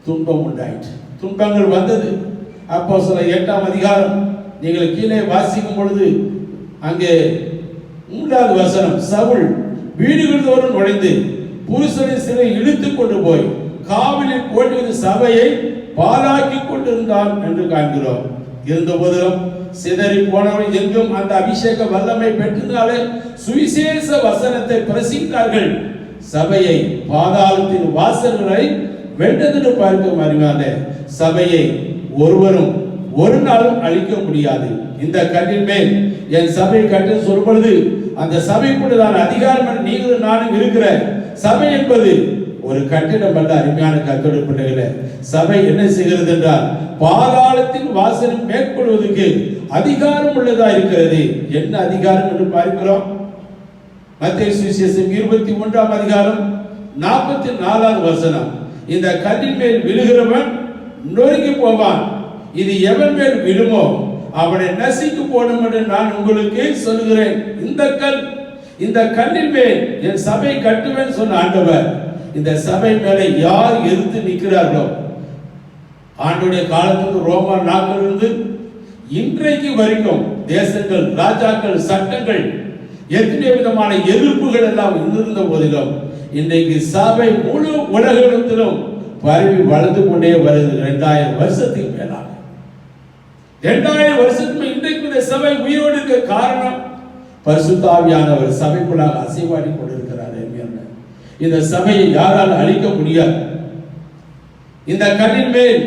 துன்பம் உண்டாயிற்று. துன்பங்கள் வந்தது. அப்போஸ்தலர் 8ஆம் அதிகாரம் நீங்கள் கீழே வாசிக்கும் பொழுது அங்கே 3வது வசனம், சவுல் வீடுகள் தோறும் நுழைந்து புருஷனை சிறை இழுத்து கொண்டு போய் காவலில் போட்டு சபையை பாழாக்கி கொண்டிருந்தான் என்று காண்கிறோம். இருந்த போதிலும் சிதறி போனவர்கள் எங்கும் அந்த அபிஷேக வல்லமை பெற்றதாலே சுவிசேஷ வசனத்தை பிரசித்தார்கள். சபையை பாதாளத்தின் வாசல்களை வென்றதென்று பார்க்கும் அறிவான சபையை ஒருவரும் ஒரு நாளும் அழிக்க முடியாது. இந்த கல்லின் மேல் என் சபை கட்டு சொல்லும் பொழுது அந்த சபைக்குள்ளதான் அதிகாரம் நீங்களும் நானும் இருக்கிற சபை என்பது ஒரு கட்டிடம் அல்ல. அருமையான கர்த்தருடைய பிள்ளைகளே, சபை என்ன செய்கிறது என்றால் பாதாளத்தின் வாசலை மேற்கொள்வதற்கு அதிகாரம் உள்ளதா இருக்கிறது. என்ன அதிகாரம் என்று பார்க்கிறோம். மத்தேயு சுவிசேஷம் 21ஆம் அதிகாரம் 44வது வசனம். இந்த கல்லின் மேல் விழுகிறவன் நொறுங்கி போவான், இது எவன் மேல் விழுமோ அவனை நசிக்கு போடும் என்று நான் உங்களுக்கு சொல்கிறேன். இந்த கல்லின் மேல் என் சபை கட்டுவேன் சொன்ன ஆண்டவர் இந்த சபை மேலே யார் எதிர்த்து நிற்கிறார்களோ, ஆண்டுடைய காலத்துக்கு ரோமர் நாட்களிலிருந்து இன்றைக்கு வரைக்கும் தேசங்கள், ராஜாக்கள், சட்டங்கள், எத்தனை விதமான எதிர்ப்புகள் எல்லாம் இருந்த போதிலும் இன்றைக்கு சபை முழு உலகத்திலும் பரவி வளர்ந்து கொண்டே வருகிறது. 2000 வருஷத்துக்கு மேலாக 2000 வருஷத்துக்கு இன்றைக்கு இந்த சபை உயிரோடு இருக்க காரணம் பரிசுத்த ஆவியானவர் சபைக்குள்ளாக அசைவாடி கொண்டிருக்கிறார். இந்த சபையை யாரால் அழிக்க முடியாது. இந்த கல்லின் மேல்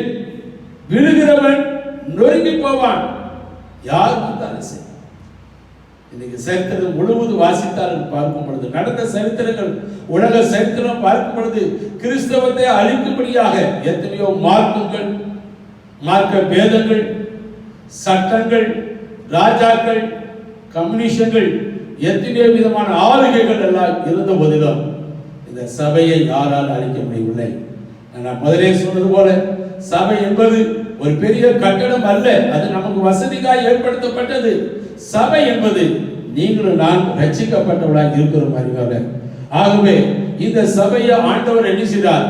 விழுகிறவன் நொறுங்கி போவான். யார் வந்தாலும் சரி. இன்னைக்கு சரித்திரம் முழுவதும் வாசித்தால் பார்க்கும் பொழுது, நடந்த சரித்திரங்கள், உலக சரித்திரம் பார்க்கும் பொழுது கிறிஸ்தவத்தை அழிக்கும்படியாக எத்தனையோ மார்க்கங்கள், மார்க்க பேதங்கள், சட்டங்கள், ராஜாக்கள், கம்யூனிஸ்டுகள், எத்தனையோ விதமான ஆளுகைகள் எல்லாம் இருந்த போதிலும் இந்த சபையை யாரால் அழிக்க முடியவில்லை. நான் முதலே சொன்னது போல சபை என்பது ஒரு பெரிய கட்டடம் அல்ல, அது நமக்கு வசதிக்காக ஏற்படுத்தப்பட்டது. சபை என்பது நீங்களும் நான் ரட்சிக்கப்பட்டவர்களாக இருக்கிறோம் அறிவாக. ஆகவே இந்த சபையை ஆண்டவர் என்ன செய்தார்?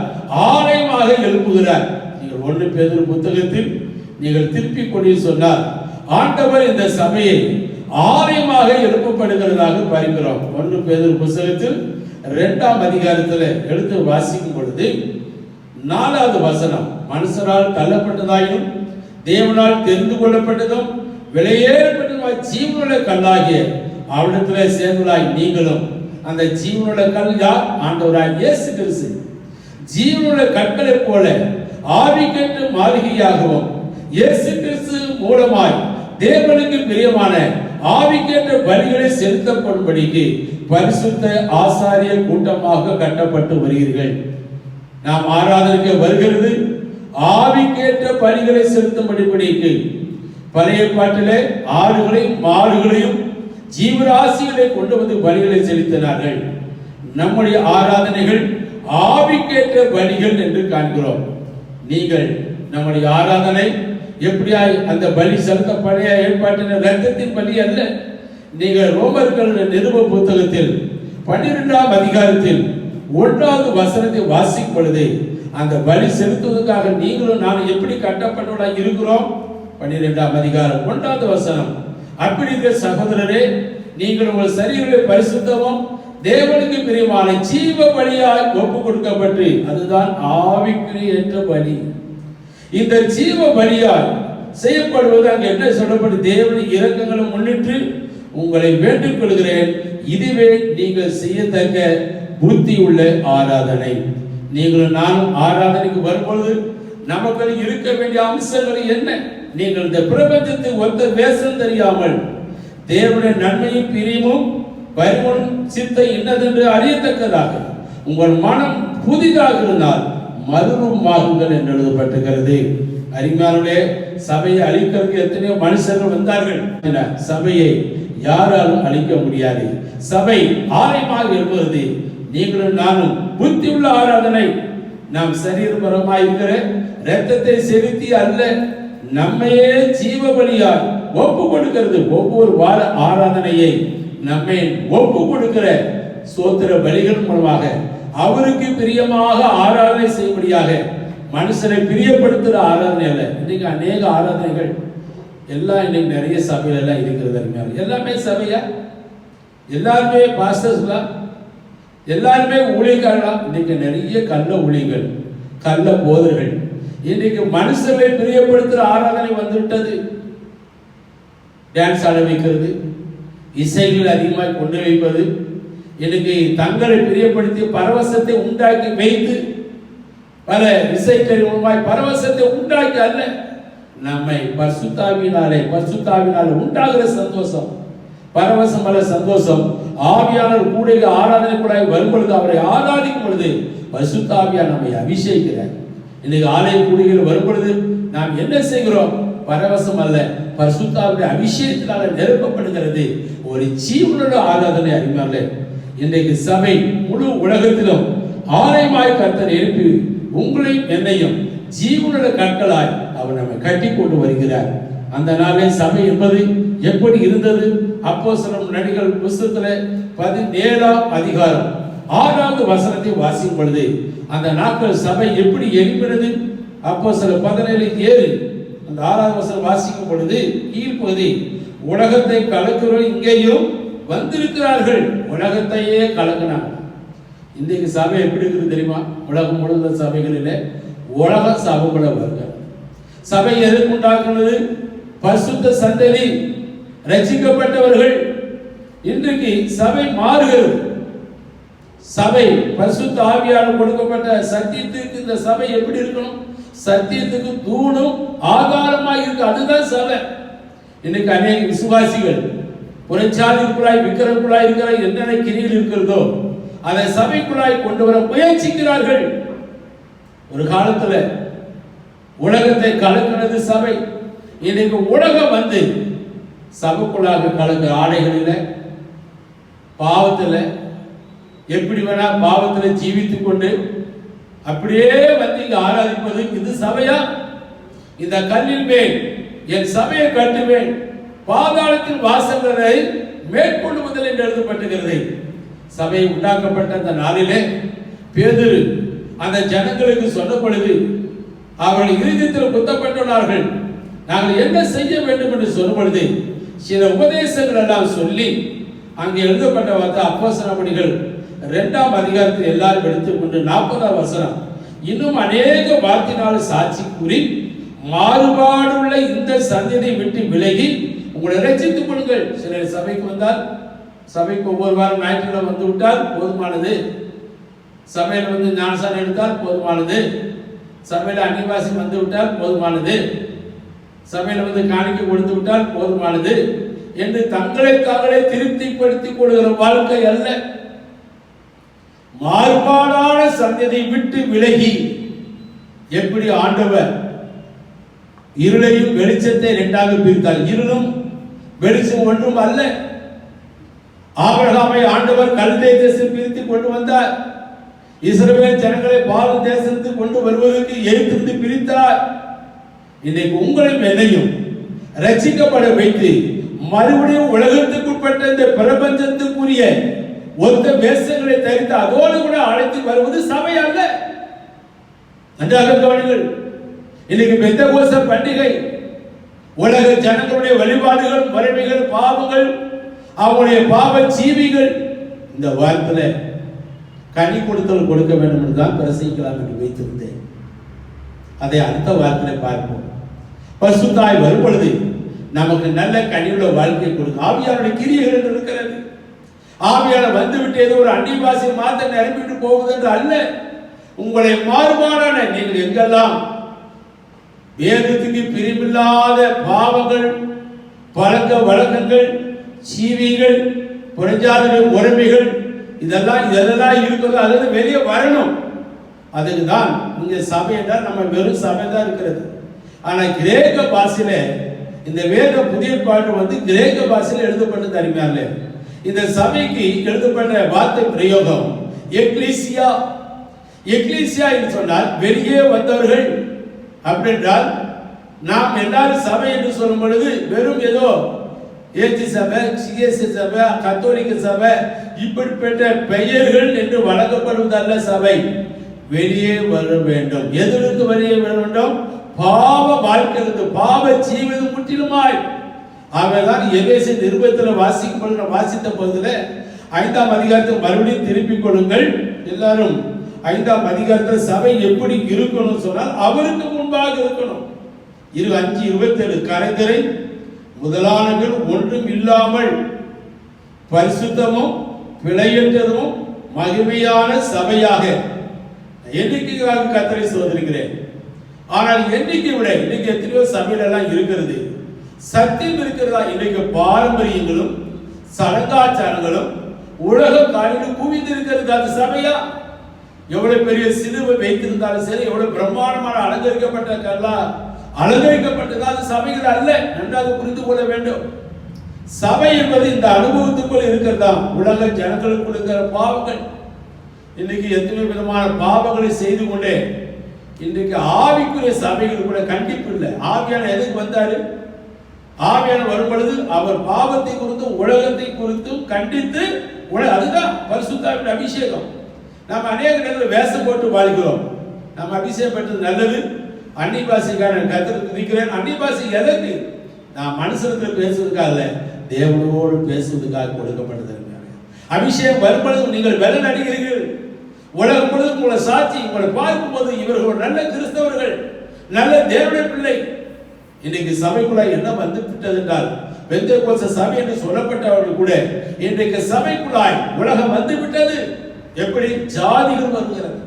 ஆலயமாக எழுப்புகிறார். நீங்கள் 1 பேதுரு புத்தகத்தில் நீங்கள் திருப்பி கொண்டு சொன்னார், ஆண்டவர் இந்த சபையை ஆலயமாக எழுப்பப்படுகிறதாக பார்க்கிறோம். 1 பேதுரு புத்தகத்தில் 2ஆம் அதிகாரத்தில் எடுத்து வாசிக்கும் பொழுது 4வது வசனம், மனுஷரால் தள்ளப்பட்டதாயும் தேவனால் தெரிந்து கொள்ளப்பட்டதும் விலையேறப்பட்டதுமாய் ஜீவனுள்ள கல்லாகிய அவரிடத்தில் சேர்ந்தவர்களாய் நீங்களும், அந்த ஜீவனுள்ள கல் யார்? ஆண்டவராய் இயேசு கிறிஸ்து. ஜீவனுள்ள கற்களை போல ஆவிக்கேற்ற மாளிகையாகவும் இயேசு கிறிஸ்து மூலமாய் தேவனுக்கு பிரியமான ஆவிக்கேற்ற பலிகளை செலுத்தப்படும்படிக்கு பரிசுத்த ஆசாரிய கூட்டமாக கட்டப்பட்டு வருகிறீர்கள். நாம் ஆராதனைக்கு வருகிறது ஆவிக்கேற்ற பலிகளை செலுத்தும்படிக்கு. பழைய பாட்டிலே ஆடுகளையும் மாடுகளையும் ஜீவராசிகளை கொண்டு வந்து பலிகளை செலுத்தினார்கள். நம்முடைய ஆராதனைகள் ஆவிக்கேற்ற பலிகள் என்று காண்கிறோம். நீங்கள் நம்முடைய ஆராதனை எப்படியாய் அந்த பலி செலுத்த பழைய ஏற்பாட்டின இரத்தத்தின் பலி அல்ல. நீங்கள் ரோமர்கள் நிருப புத்தகத்தில் 12ஆம் அதிகாரத்தில் 1வது வசனத்தை வாசிக்கும் பொழுது அந்த பலி செலுத்துவதற்காக நீங்களும் நான் எப்படி கட்டப்பட்டவர்களாக இருக்கிறோம். 12ஆம் அதிகாரம் 1வது வசனம், அப்படி சகோதரரே, நீங்கள் உங்கள் சரீரங்களை பரிசுத்தமும் தேவனுக்கு பிரியமான ஜீவ பலியாய் ஒப்பு கொடுக்கப்பட்டு, அதுதான் ஆவிக்குரிய ஏற்ற பலி. இந்த ஜீவ பலியாய் செய்யப்படுவது அங்கு என்ன சொல்லப்பட்டு, தேவனின் இரக்கங்களை முன்னிட்டு உங்களை வேண்டிக் கொள்கிறேன், இதுவே நீங்கள் செய்யத்தக்க புத்தி உள்ள ஆராதனை. நீங்களும் நானும் ஆராதனைக்கு வரும்பொழுது நமக்கு இருக்க வேண்டிய அம்சங்கள் என்ன? நீங்கள் இந்த பிரபஞ்சத்தை ஒத்த வேஷம் தெரியாமல் தேவனுடைய நன்மையும் பிரியமும் பரிமளும் சித்தை என்னதென்று அறியத்தக்கதாக உங்கள் மனம் புதிதாக இருந்தால் மறுரூபமாகுங்கள் என்று எழுதப்பட்டிருக்கிறது. அருமையானவர்களே, சபையை அழிக்கிறதுக்கு எத்தனையோ மனுஷர்கள் வந்தார்கள். சபையை யாராலும் அழிக்க முடியாது. சபை ஆலயமாக இருப்பது நீங்களும் நானும் புத்தி உள்ள ஆராதனை. நாம் சரீரபரமாய் இருக்கிற இரத்தத்தை செலுத்தி அல்ல, நம்மையே ஜீவ பலியாய் ஒப்பு கொடுக்கிறது. ஒவ்வொரு வார ஆராதனையை நம்மை ஒப்பு கொடுக்கிற சோத்திர பலிகள் மூலமாக அவருக்கு பிரியமாக ஆராதனை செய்யும்படியாக, மனுஷனை பிரியப்படுத்துகிற ஆராதனை அல்ல. இன்னைக்கு அநேக ஆராதனைகள் எல்லாம் இன்னைக்கு நிறைய சபையில எல்லாம் இருக்கிறது. எல்லாமே சபையா? எல்லாருமே பாஸ்டர்ஸ்களா? எல்லாருமே ஊழியக்காரர்களா? இன்னைக்கு நிறைய கள்ள ஊழியர்கள், கள்ள போதர்கள். இன்னைக்கு மனுஷர்களை பிரியப்படுத்துகிற ஆராதனை வந்துவிட்டது. டான்ஸ் ஆட வைக்கிறது, இசைகள் அதிகமாக கொண்டு வைப்பது, இன்னைக்கு தங்களை பிரியப்படுத்தி பரவசத்தை உண்டாக்கி வைத்து பல இசைக்கள் மூலமாய் பரவசத்தை உண்டாக்கி அல்ல, நம்மை பரிசுத்தாவினாலே உண்டாகிற சந்தோஷம், பரவசம் அல்ல சந்தோஷம். ஆவியானவர் கூட ஆராதனை கூட வரும் பொழுது, அவரை ஆராதிக்கும் பொழுது பரிசுத்தாவியார் நம்மை அபிஷேகிக்கிறார். இன்னைக்கு ஆலய கூடிகள் வரும் பொழுது நாம் என்ன செய்கிறோம்? பரவசம் அல்ல, பரிசுத்தாவிய அபிஷேகத்தினால நிரப்பப்படுகிறது ஒரு ஜீவனுள்ள ஆராதனை. அறிஞர்களே, இன்றைக்கு சபை முழு உலகத்திலும் ஆலயமாய் கர்த்தர் எழுப்பி உங்களையும் என்னையும் ஜீவனுள்ள கற்களாய் அவர் நம்மை கட்டி கொண்டு வருகிறார். அந்த நாளில் சபை என்பது எப்படி இருந்தது? அப்போஸ்தலர் நடிகள் புஸ்தகத்தில் 17ஆம் அதிகாரம் 6வது வசனத்தை வாசிக்கும் பொழுது அந்த நாட்கள் சபை எப்படி எழுப்பினது? அப்போஸ்தலர் 17:7 அந்த 6வது வசனம் வாசிக்கும் பொழுது கீழ்ப்பகுதி, உலகத்தை கலக்கிறோம் இங்கேயும் வந்திருக்கிறார்கள். உலகத்தையே கலக்கினாங்க. இன்றைக்கு சபை எப்படி இருக்குது தெரியுமா? உலகம் முழுவதும் சபைகளில் உலக சபைக்குள்ள வருகிறார். சபை எதற்கு உண்டாக்குனது? பரிசுத்த சந்ததி, ரட்சிக்கப்பட்டவர்கள். இன்றைக்கு சபை மாறுகிறது. சபை பரிசுத்த ஆவியால் கொடுக்கப்பட்ட சத்தியத்துக்கு இந்த சபை எப்படி இருக்கணும்? சத்தியத்துக்கு தூணும் ஆதாரமாக இருக்கு. அதுதான் சபை. இன்னைக்கு அநேக விசுவாசிகள் புறச்சாதிக்குள்ளாய் விக்கிரக்குள்ளாய் இருக்கிற என்னென்ன கிரியில் இருக்கிறதோ அதை சபைக்குள்ளாய் கொண்டு வர முயற்சிக்கிறார்கள். ஒரு காலத்துல உலகத்தை கலக்கிறது சபை. இன்னைக்கு உலகம் வந்து சபைக்குள்ளாக கலக்க ஆடைகளில், பாவத்தில், எப்படி வேணா பாவத்தில் ஜீவித்துக் கொண்டு அப்படியே வந்து இங்க ஆராதிப்பது இது சபையா? இந்த கல்லின் மேல் என் சபையை கட்டுவேன், பாதாளத்தின் வாசல்களை மேற்கொண்டு முதல் என்று எழுதப்பட்டிருக்கிறது. சபை உண்டாக்கப்பட்ட அந்த நாளிலே பேதுரு அந்த ஜனங்களுக்கு சொன்ன பொழுது அவர்கள் இருதயத்தில் குத்தப்பட்டுள்ளார்கள். நாங்கள் என்ன செய்ய வேண்டும் என்று சொல்லும் பொழுது சில உபதேசங்கள் எல்லாம் சொல்லி அங்கே எழுதப்பட்ட வார்த்தை அப்போஸ்தலர் பணிகள் 2ஆம் அதிகாரத்தில் எல்லாரும் எடுத்துக்கொண்டு 40ஆம் வசனம், இன்னும் அநேக வார்த்தையினால் சாட்சி கூறி மாறுபாடுள்ள இந்த சந்ததியை விட்டு விலகி உங்களை ரட்சித்துக் கொள்ளுங்கள். சிலர் சபைக்கு வந்தால், சபைக்கு ஒவ்வொரு வாரம் ஞாயிற்றுக்கிழமை வந்து விட்டால் போதுமானது, சபையில் வந்து ஞானசானம் எடுத்தால் போதுமானது, சபையில் அன்னிவாசி வந்து விட்டால் போதுமானது, சபையில் வந்து காணிக்கை கொடுத்து விட்டால் போதுமானது என்று தங்களை தாங்களே திருப்திப்படுத்திக் கொள்கிற வாழ்க்கை அல்ல. மாறுபாடான சந்ததியை விட்டு விலகி, எப்படி ஆண்டவர் இருளையும் வெளிச்சத்தை இரண்டாக பிரித்தார். இருளும் வெளிச்சம் ஒன்றும் அல்ல. ஆபிரகாமை ஆண்டவர் கல்தே தேசத்தில் பிரித்து கொண்டு வந்தார். இஸ்ரவேல் ஜனங்களை பாலும் தேசத்துக்கு கொண்டு வருவதற்கு எகிப்திலிருந்து பிரித்தார். இன்னைக்கு உங்களையும் என்னையும் ரட்சிக்கப்பட வைத்து மறுபடியும் உலகத்துக்குட்பட்ட இந்த பிரபஞ்சத்துக்குரிய ஒத்த வேஷங்களை தரித்து அதோடு கூட அழைத்து வருவது சபை அல்ல. நன்றாக கவனிங்கள். இன்னைக்கு பெந்தகோஸ்தே பண்டிகை உலக ஜனங்களுடைய வழிபாடுகள், முறைமைகள், பாவங்கள், அவங்களுடைய பாவ ஜீவிகள். இந்த வாரத்தில் கனி கொடுத்தல் கொடுக்க வேண்டும் என்று தான் பிரசங்கிக்கலாம் என்று வைத்திருந்தேன். அதை அடுத்த வாரத்தில் பார்ப்போம். பரிசுத்தாய் வரும் பொழுது நமக்கு நல்ல கனியுள்ள வாழ்க்கையை கொடுக்கும். ஆவியாருடைய கிரியைகள் என்று இருக்கிறது. ஆவியாளர் வந்துவிட்டு ஏதோ ஒரு அன்னிவாசி மாத்த நிரம்பிட்டு போவது என்று அல்ல. உங்களை மாறுபாடான நீங்கள் எங்கெல்லாம் வேதத்துக்கு பிரிவில்லாத பாவங்கள், பழக்க வழக்கங்கள், ஜீவிகள், புறஜாதிய உரிமைகள் இதெல்லாம் இருக்கிறது, அது வெளியே வரணும். அதுக்கு தான் இங்க சபை என்றால் நம்ம வெறும் சபை தான் இருக்கிறது. ஆனா கிரேக்க பாஷையில இந்த வேத புதிய பாட்டு வந்து கிரேக்க பாஷையில எழுதப்பட்டது. அறிஞர்ல இந்த சபைக்கு எழுதப்பட்ட வார்த்தை பிரயோகம் எக்லீசியா. எக்லீசியா என்று சொன்னால் வெளியே வந்தவர்கள். அப்படின்றால் நாம் எல்லாரும் சபை என்று சொல்லும் பொழுது வெறும் ஏதோ ஏசி சபை, சிஎஸ்சி சபை, கத்தோலிக்க சபை இப்படிப்பட்ட பெயர்கள் என்று வழங்கப்படுவதல்ல சபை. வெளியே வர வேண்டும். எதிர்த்து வெளியே வர வேண்டும்? பாவ வாழ்க்கை, பாவ ஜீவிதம் முற்றிலுமாய். அவர்தான் எபேசியர் நிருபத்தில் வாசித்த போதில் 5ஆம் அதிகாரத்தை மறுபடியும் திருப்பிக் கொள்ளுங்கள் எல்லாரும். 5ஆம் அதிகாரத்தில் சபை எப்படி இருக்கணும் சொன்னால் அவருக்கு முன்பாக இருக்கணும். 5:27 கரைதிரை முதலானவர்கள் ஒன்றும் இல்லாமல் பரிசுத்தமும் பிழையற்றதும் மகிமையான சபையாக எண்ணிக்கைக்காக கர்த்தரை சோதரிக்கிறேன். ஆனால் எண்ணிக்கை விட இன்னைக்கு எத்தனையோ சபையில எல்லாம் இருக்கிறது, சத்தியம் இருக்கிறதா? இன்னைக்கு பாரம்பரியங்களும் சடங்காச்சாரங்களும் உலக காரியம் குவிந்து இருக்கிறது. அது சபையா? எவ்வளவு பெரிய சிலுவை வைத்திருந்தாலும் சரி, எவ்வளவு பிரம்மாண்டமான அலங்கரிக்கப்பட்ட கல்லா அலங்கரிக்கப்பட்டதா, அது சபைகள் அல்ல. நன்றாக புரிந்து கொள்ள வேண்டும். சபை என்பது இந்த அனுபவத்துக்குள் இருக்கிறதா? உலக ஜனங்களுக்குள் இருக்கிற பாவங்கள். இன்னைக்கு எத்தனை விதமான பாவங்களை செய்து கொண்டே இன்றைக்கு ஆவிக்குரிய சபைகள் கூட கண்டிப்பு இல்லை. ஆவியான எதுக்கு வந்தாரு? ஆவியான வரும் பொழுது அவர் பாவத்தை குறித்தும் உலகத்தை குறித்தும் கண்டித்து, அதுதான் பரிசுத்தாவின் அபிஷேகம். நம்ம அநேக நேரத்தில் வேஷம் போட்டு வாழ்கிறோம். நம்ம அபிஷேகம் பெற்றது நல்லது. அந்நிய பாஷைக்காரன் கர்த்தருக்கு நிற்கிறேன். அந்நிய பாஷை எதற்கு? நான் மனுஷனத்தில் பேசுவதற்காக இல்ல, தேவனோடு பேசுவதற்காக கொடுக்கப்பட்டது. அபிஷேகம் வரும்பொழுது நீங்கள் வெள்ளம் அடிக்கிறீர்கள். உலகம் முழுவதும் உங்களை சாட்சி, உங்களை பார்க்கும் போது இவர்கள் நல்ல கிறிஸ்தவர்கள், நல்ல தேவனுடைய பிள்ளை. இன்றைக்கு சபைக்குள்ள என்ன வந்து விட்டது என்றால், பெந்தேகோஸ்தே சபை என்று சொல்லப்பட்டவர்கள் கூட இன்றைக்கு சபைக்குள்ளாய் உலகம் வந்து விட்டது. எப்படி? ஜாதிகள் வருகிறது.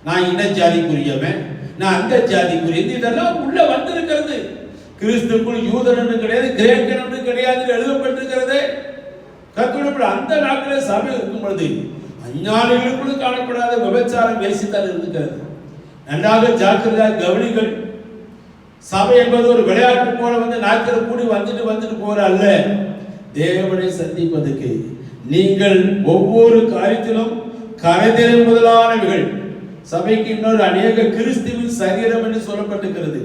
நான் இந்த ஜாதிக்குரியவன், நான் அந்த ஜாதிக்குரியது, இதெல்லாம் உள்ள வந்திருக்கிறது. கிறிஸ்துக்குள் யூதன் என்று கிடையாது, கிரேக்கன் என்று கிடையாது எழுதப்பட்டிருக்கிறது. கர்த்தருடைய அந்த நாட்களில் சபை இருக்கும் பொழுது அஞ்ஞானிகளுக்குள் காணப்படாத விபச்சாரம் வேசித்தான் இருக்கிறது. நன்றாக ஜாக்கிரதையாக கவனிகள். சபை என்பது ஒரு விளையாட்டு போல வந்து நாட்கள் கூடி வந்துட்டு போற அல்ல. தேவனை சந்திப்பதற்கு நீங்கள் ஒவ்வொரு காரியத்திலும் கரைதிரை முதலானவைகள். சபைக்கு இன்னொரு அநேக கிறிஸ்துவின் சரீரம் என்று சொல்லப்பட்டிருக்கிறது.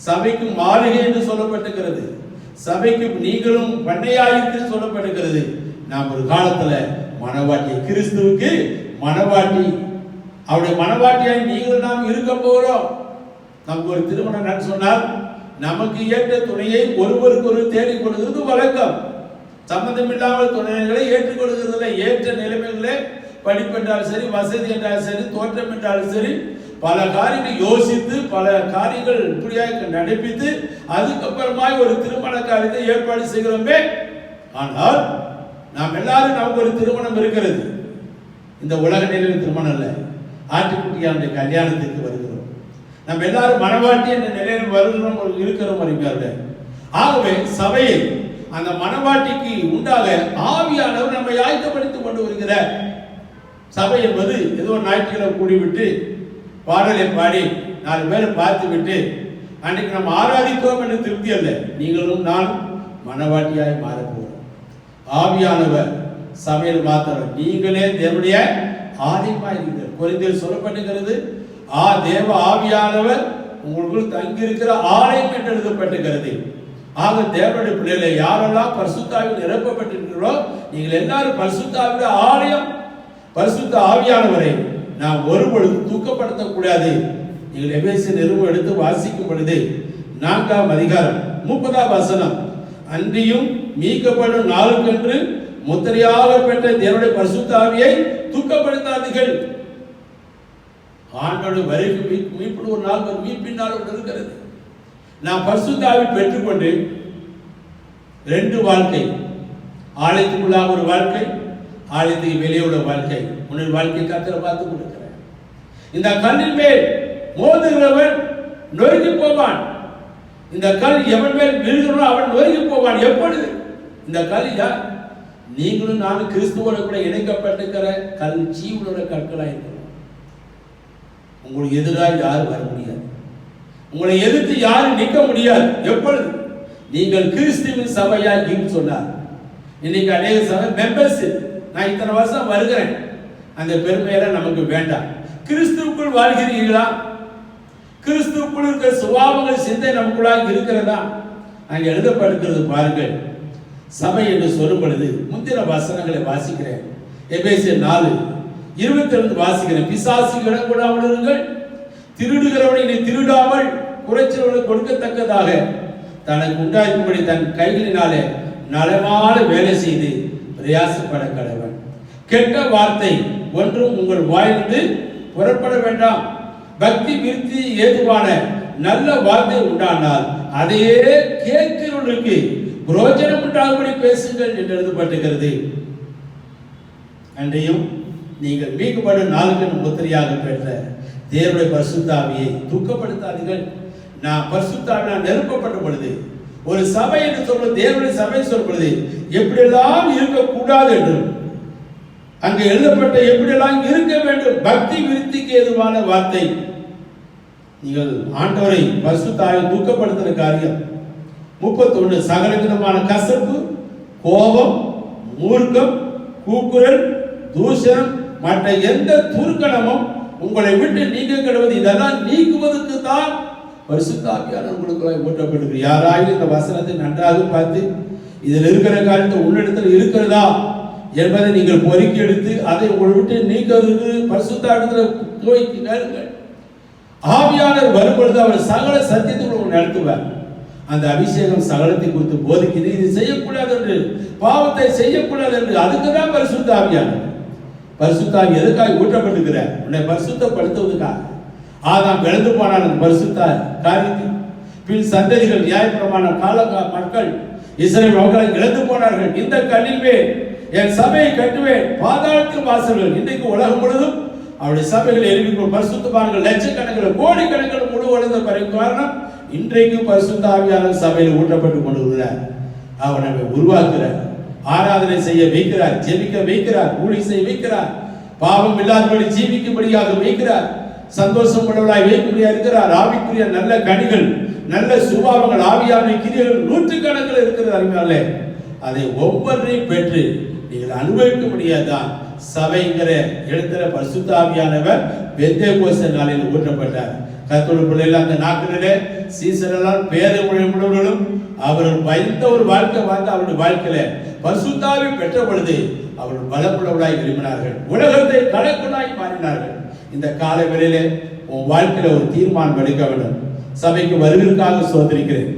சபைக்கு மாளிகை என்று சொல்லப்பட்டிருக்கிறது. சபைக்கு நீங்களும் பண்ணையாயிற்கு சொல்லப்பட்டிருக்கிறது. நாம் ஒரு காலத்துல மனவாட்டி, கிறிஸ்துவுக்கு மனவாட்டி, அவருடைய மனவாட்டியாய் நீங்களும் நாம் இருக்க போகிறோம். நமக்கு ஒரு திருமணம் சொன்னால் நமக்கு ஏற்ற துணையை ஒருவருக்கு ஒரு தேடிக் கொள்கிறது வழக்கம். சம்பந்தம் இல்லாமல் துணைகளை ஏற்றுக்கொள்கிறதில்லை. ஏற்ற நிலைமைகளே படிப்பு என்றாலும் சரி, வசதி என்றாலும் சரி, தோற்றம் என்றாலும் சரி, பல காரியங்கள் யோசித்து பல காரியங்கள் இப்படியாக நடப்பித்து அதுக்கப்புறமாய் ஒரு திருமண காரியத்தை ஏற்பாடு செய்கிறோமே. ஆனால் நாம் எல்லாரும் நமக்கு ஒரு திருமணம் இருக்கிறது. இந்த உலக நிலையில் திருமணம் அல்ல, ஆட்டுக்குட்டியான கல்யாணத்திற்கு வருகிறோம். நம்ம எல்லாரும் மனவாட்டி என்ற நிலையில் வருகிறோம், இருக்கிறோம் அறிஞர்கள். ஆகவே சபையை அந்த மனவாட்டிக்கு உண்டாக ஆவியானவர் நம்மை ஆயத்தப்படுத்திக் கொண்டு வருகிறார். சபை என்பது ஏதோ ஞாயிற்றுக்கிழமை கூடிவிட்டு பாடலை பாடி 4 பேரை பார்த்து விட்டு அன்றைக்கு நம்ம ஆராதித்தோம் என்று திருப்தி அல்ல. நீங்களும் நானும் மனவாட்டியாய் மாறப்போகிறோம். ஆவியானவர் சபையில் மாத்திரம் நீங்களே தேவனுடைய ஆலயமாய் இருக்கிறீர்கள். கொரிந்தியர் சொல்லப்பட்டிருக்கிறது, தேவ ஆவியானவர் உங்களுக்குள் தங்கியிருக்கிற ஆலயம் என்று எழுதப்பட்டிருக்கிறது. ஆக தேவனுடைய பிள்ளைகளை யாரெல்லாம் பரிசுத்தாவில் நிரப்பப்பட்டிருக்கிறோ நீங்கள் எல்லாரும் பரிசுத்தாவிய ஆலயம். பரிசுத்த ஆவியானவரை நாம் ஒருபொழுது தூக்கப்படுத்தக்கூடாது. நீங்கள் எபேசியர் நிருபம் எடுத்து வாசிக்கும் பொழுது 4ஆம் அதிகாரம் 30ஆம் வசனம், அன்றியும் மீட்கப்படும் நாளுக்கென்று முத்திரையாக பெற்ற தேவனுடைய பரிசுத்த ஆவியை தூக்கப்படுத்தாதீர்கள். ஆண்டோடு வரைக்கு மீட்பு ஒரு நாள், ஒரு மீட்பின் நாள் ஒன்று இருக்கிறது. நாம் பரிசுத்த ஆவி பெற்றுக்கொண்டு 2 வாழ்க்கை, ஆலயத்துக்குள்ளாக ஒரு வாழ்க்கை, ஆலயத்துக்கு வெளியே உள்ள வாழ்க்கை. உன்னுடைய வாழ்க்கை கர்த்தரை பார்த்து கொடுக்கிறேன். இந்த கல்லின் மேல் மோதுகிறவன் நொறுங்கி போவான். இந்த கல் எவன் மேல் விழுகிறவனோ அவன் நொறுங்கி போவான். எப்பொழுது? இந்த கல் யார்? நீங்களும் நானும் கிறிஸ்துவோட கூட இணைக்கப்பட்டிருக்கிற கல், ஜீவனோட கற்களாக இருக்கிறோம். உங்களுக்கு எதிராக யாரும் வர முடியாது, உங்களை எதிர்த்து யாரும் நிற்க முடியாது. எப்பொழுது? நீங்கள் கிறிஸ்துவின் சபையாக சொன்னார். இன்னைக்கு அநேக சபை மெம்பர்ஷிப், நான் இத்தனை வருஷம் வருகிறேன், அந்த பெருமையெல்லாம் நமக்கு வேண்டாம். கிறிஸ்துவுக்குள் வாழ்கிறீர்களா? கிறிஸ்துவுக்குள் இருக்கிற சுபாவங்கள் சிந்தை நமக்குள்ளாக இருக்கிறதா? அங்கே எழுதப்படுகிறது பாருங்கள். சபை என்று சொல்லும் பொழுது முந்தின வசனங்களை வாசிக்கிறேன். எபேசியர் 4:22 வாசிக்கிறேன். பிசாசுக்கு இடம் கொடாமல் இருங்கள், திருடுகிறவனை நீ திருடாமல் குறைச்சலவனை கொடுக்கத்தக்கதாக தனக்கு உண்டாக்கும்படி தன் கைகளினாலே நலமான வேலை செய்து பிரயாசப்பட கடவன். கெட்ட வார்த்தை ஒன்றும் உங்கள் வாயிலிருந்து புறப்பட வேண்டாம். பக்தி விருத்தி ஏதுவான நல்ல வார்த்தை உண்டானால் அதையே கேட்கிறவர்களுக்கு புரோஜனம் உண்டாகும்படி பேசுங்கள் என்று எழுதப்பட்டிருக்கிறது. அன்றையும் நீங்கள் மீட்கப்படும் நாளுக்கு முத்திரையாக பெற்ற தேவனுடைய பரிசுத்த ஆவியை துக்கப்படுத்தாதீர்கள். நான் பரிசுத்த ஆவியால் நிரப்பப்பட்ட பொழுது ஒரு சபை என்று சொல்வது, தேவனுடைய சபை சொல்வது எப்படியெல்லாம் இருக்கக்கூடாது என்றும் அங்கு எழுதப்பட்ட எப்படியெல்லாம் இருக்க வேண்டும், பக்தி விருத்திக்கு ஏதுவான வார்த்தை. நீங்கள் ஆண்டவரை பரிசுத்த ஆவியை துக்கப்படுத்துகிற காரியம் 31 சகல விதமான கசப்பு, கோபம், மூர்க்கம், கூக்குரல், தூஷணம், மற்ற எந்த துர்க்கணமும் உங்களை விட்டு நீங்க கிடவது. இதெல்லாம் நீக்குவதற்கு தான் பரிசுத்த ஆவியானவர் உங்களுக்கு ஊற்றப்பட்டிருக்கு. யாராயும் இந்த வசனத்தை நன்றாக பார்த்து இதில் இருக்கிற காரியத்தை உன்னிடத்தில் இருக்கிறதா என்பதை நீங்கள் பொறுக்கி எடுத்து அதை உங்களை விட்டு நீக்குவதற்கு பரிசுத்த ஆவியானவர் ஆவியானவர் வரும்பொழுது அவர் சகல சத்தியத்தை உங்களுக்கு நடத்துவார். அந்த அபிஷேகம் சகலத்தை குறித்து போதிக்குது. இது செய்யக்கூடாது என்று, பாவத்தை செய்யக்கூடாது என்று, அதுக்குதான் பரிசுத்த ஆவியானவர். பரிசுத்த ஆவி எதுக்காக ஊற்றப்பட்டிருக்கிறார்? உன்னை பரிசுத்தப்படுத்துவதற்காக. ஆதாம் இழந்து போனான் அந்த பரிசுத்த காரியத்தில். பின் சந்ததிகள் நியாயப்பிரமாண கால மக்கள் இஸ்ரவேல் மக்களை இழந்து போனார்கள். இந்த கல்லிலே என் சபையை கட்டுவேன், பாதாளத்தில் வாசல்கள். இன்றைக்கு உலகம் முழுவதும் அவருடைய சபைகள் எழுப்பி பரிசுத்தவான்கள் லட்சக்கணக்கில் கோடிக்கணக்கில் முழு வளர்ந்த காரணம் இன்றைக்கு பரிசுத்த ஆவியானவர் சபையில் ஊற்றப்பட்டுக் கொண்டிருக்கிறார். அவர் நம்மை உருவாக்குகிறார், ஆராதனை செய்ய வைக்கிறார், ஜெபிக்க வைக்கிறார், ஊழி செய்ய வைக்கிறார், பாவம் இல்லாதபடி ஜீவிக்கும்படியாக வைக்கிறார், சந்தோஷம் உள்ளவர்களாய் வைக்கும்படியாக இருக்கிறார். ஆவிக்குரிய நல்ல கனிகள், நல்ல சுபாவங்கள், ஆவியானவரின் கிரியைகள் நூற்றுக்கணக்கில் இருக்கிறது. அருமையாளே, அதை ஒவ்வொன்றையும் பெற்று நீங்கள் அனுபவிக்க முடியாதான் சபைங்கிற இடத்துல பரிசுத்த ஆவியானவர் பெந்தேகோஸ்தே நாளில் ஊற்றப்பட்டார். கர்த்தருடைய பிள்ளைகள் அந்த நாட்களிலே சீசரெல்லாம் பேத முழுவதும் அவர்கள் பயந்த ஒரு வாழ்க்கை வாழ்ந்து அவருடைய வாழ்க்கையில பரிசுத்த ஆவி பெற்ற பொழுது அவர்கள் பலமுள்ளவர்களாய் விரும்பினார்கள், உலகத்தை கலக்குனாய் மாறினார்கள். இந்த கால வேளையிலே உன் வாழ்க்கையில ஒரு தீர்மானம் எடுக்க வேண்டும். சபைக்கு வருவதற்காக சோதரிக்கிறேன்,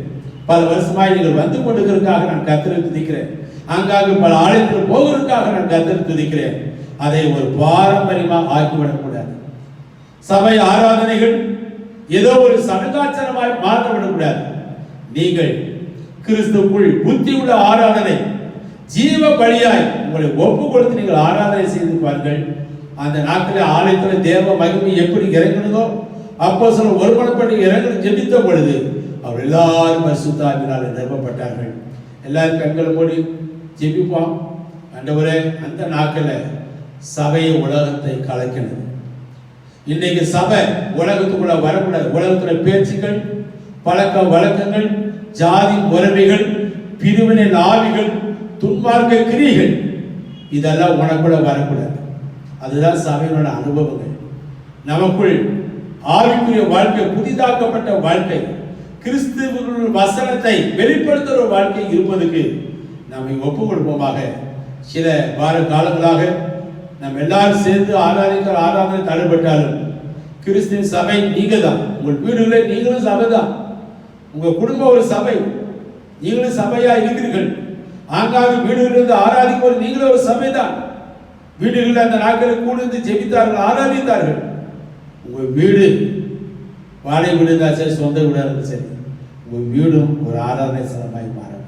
பல வருஷமாய் நீங்கள் வந்து கொண்டிருக்கிறதுக்காக நான் கர்த்தரை துதிக்கிறேன், அங்காக பல ஆலயத்தில் போவதற்காக நான் கர்த்தரை துதிக்கிறேன். அதை ஒரு பாரம்பரியமாக ஆக்கிவிடக்கூடாது. சபை ஆராதனைகள் ஏதோ ஒரு சடங்காச்சாரமாய் மாற்றப்படக்கூடாது. நீங்கள் கிறிஸ்துவுக்குள் புத்தி உள்ள ஆராதனை, ஜீவ பலியாய் உங்களை ஒப்பு கொடுத்து நீங்கள் ஆராதனை செய்து பாருங்கள். அந்த நாட்களில் ஆலயத்தில் தேவ மகிமை எப்படி இறங்கினதோ அப்போஸ்தலர் ஒருமனப்பட்டு இறங்கி ஜெபித்த பொழுது அவர் எல்லாரும் பரிசுத்த ஆவியினால் நிரப்பப்பட்டார்கள். எல்லாரும் கண்களை மூடி ஜெபிப்போம். ஆண்டவரே, அந்த நாட்களில் சபையை உலகத்தை கலக்கினது. இன்னைக்கு சபை உலகத்துக்குள்ள வரக்கூடாது. உலகத்துல பேச்சுக்கள், பழக்க வழக்கங்கள், ஜாதி முறைமைகள், பிரிவினை ஆவிகள், துன்மார்க்க கிரியைகள், இதெல்லாம் உனக்குள்ள வரக்கூடாது. அதுதான் சபையினோட அனுபவங்கள். நமக்குள் ஆவிக்குரிய வாழ்க்கை, புதிதாக்கப்பட்ட வாழ்க்கை, கிறிஸ்துவின் வசனத்தை வெளிப்படுத்துகிற வாழ்க்கை இருப்பதுக்கு நம்மை ஒப்பு கொடுப்போமாக. சில வார காலங்களாக நம்ம எல்லாரும் சேர்ந்து ஆராதனை தடைப்பட்டாலும் கிறிஸ்துவின் சபை நீங்க தான். உங்கள் வீடுகளில் நீங்களும் சபை தான், உங்க குடும்பம் ஒரு சபை, நீங்களும் சபையா இருக்கிறீர்கள். ஆங்காக வீடுகளிலிருந்து ஆராதிப்போது நீங்களும் ஒரு சபை தான். வீடுகளில் அந்த நாட்களில் கூடி ஜெபித்தார்கள், ஆராதித்தார்கள். உங்க வீடு வாடகை வீடு இருந்தால் சரி, சொந்த வீடாக இருந்தாலும் சரி, உங்க வீடும் ஒரு ஆராதனை ஸ்தலமாய் மாறும்.